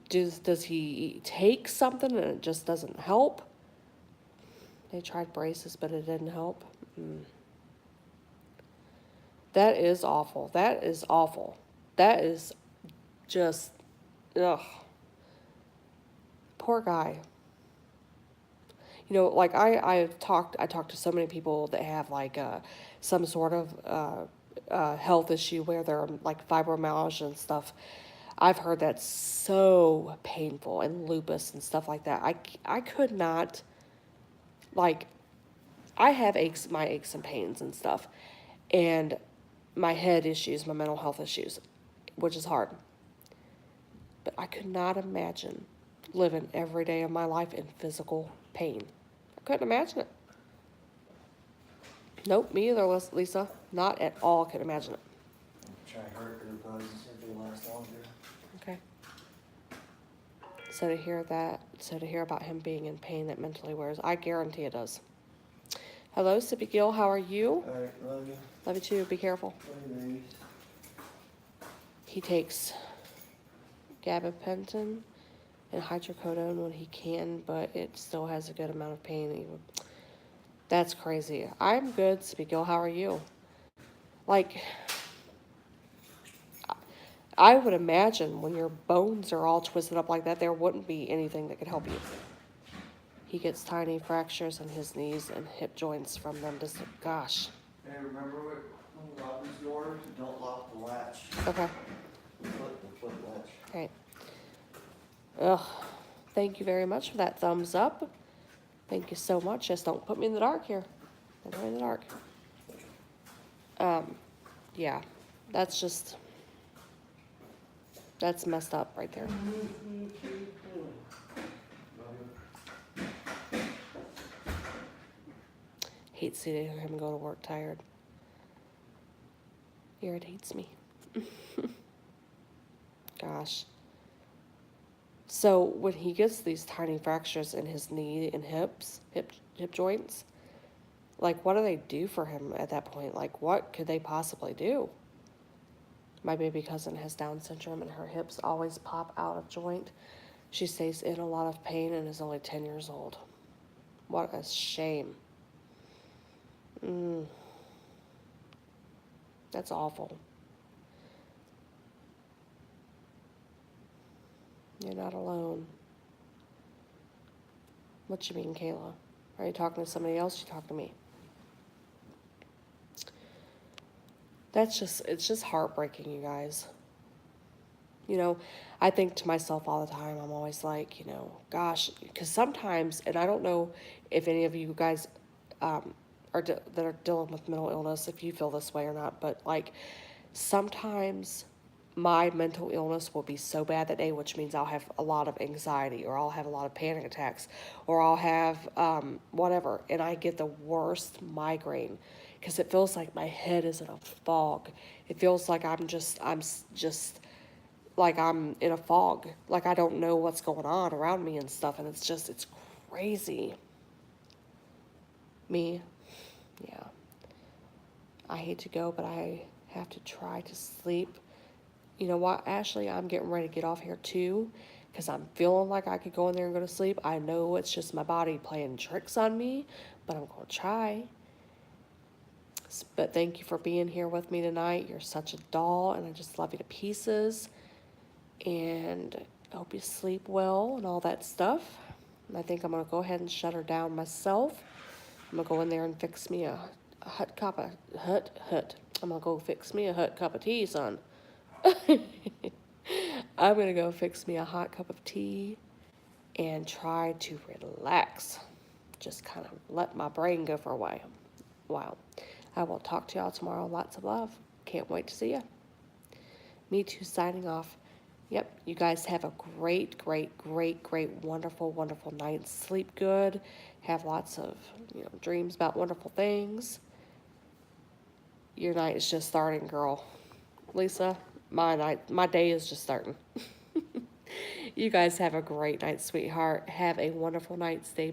does he take something and it just doesn't help? They tried braces, but it didn't help. That is awful. That is awful. That is just, ugh. Poor guy. Like I talked to so many people that have like some sort of health issue where they're like fibromyalgia and stuff. I've heard that's so painful, and lupus and stuff like that. I could not, like, I have my aches and pains and stuff, and my head issues, my mental health issues, which is hard. But I could not imagine living every day of my life in physical pain. I couldn't imagine it. Nope, me either, Lisa. Not at all could imagine it. Try to hurt your bugs and see if they last longer. Okay. So to hear about him being in pain that mentally wears, I guarantee it does. Hello, Sippy Gill, how are you? Alright, love you. Love you too, be careful. Love you, babies. He takes gabapentin and hydrocodone when he can, but it still has a good amount of pain. That's crazy. I'm good, Sippy Gill, how are you? Like, I would imagine when your bones are all twisted up like that, there wouldn't be anything that could help you. He gets tiny fractures in his knees and hip joints from them. Gosh. Hey, remember when you lock these doors? Don't lock the latch. Okay. The foot latch. Right. Ugh. Thank you very much for that thumbs up. Thank you so much. Just don't put me in the dark here. Don't put me in the dark. Yeah. That's messed up right there. Hate seeing him go to work tired. Irritates me. Gosh. So when he gets these tiny fractures in his knee and hip joints, like, what do they do for him at that point? Like, what could they possibly do? My baby cousin has Down syndrome and her hips always pop out of joint. She stays in a lot of pain and is only 10 years old. What a shame. That's awful. You're not alone. What you mean, Kayla? Are you talking to somebody else? You talking to me? It's just heartbreaking, you guys. I think to myself all the time, I'm always like, gosh, because sometimes, and I don't know if any of you guys that are dealing with mental illness, if you feel this way or not, but like sometimes my mental illness will be so bad that day, which means I'll have a lot of anxiety, or I'll have a lot of panic attacks, or I'll have whatever, and I get the worst migraine because it feels like my head is in a fog. It feels like just like I'm in a fog. Like I don't know what's going on around me and stuff. And it's crazy. Me, yeah. I hate to go, but I have to try to sleep. You know what, Ashley, I'm getting ready to get off here too, because I'm feeling like I could go in there and go to sleep. I know it's just my body playing tricks on me, but I'm going to try. But thank you for being here with me tonight. You're such a doll, and I just love you to pieces. And I hope you sleep well and all that stuff. And I think I'm going to go ahead and shut her down myself. I'm going to go in there and fix me a hot cup of, I'm going to go fix me a hot cup of tea, son. I'm going to go fix me a hot cup of tea and try to relax. Just kind of let my brain go for a while. Wow. I will talk to y'all tomorrow. Lots of love. Can't wait to see you. Me too, signing off. Yep, you guys have a great, wonderful, wonderful night. Sleep good. Have lots of, dreams about wonderful things. Your night is just starting, girl. Lisa, my day is just starting. You guys have a great night, sweetheart. Have a wonderful night. Stay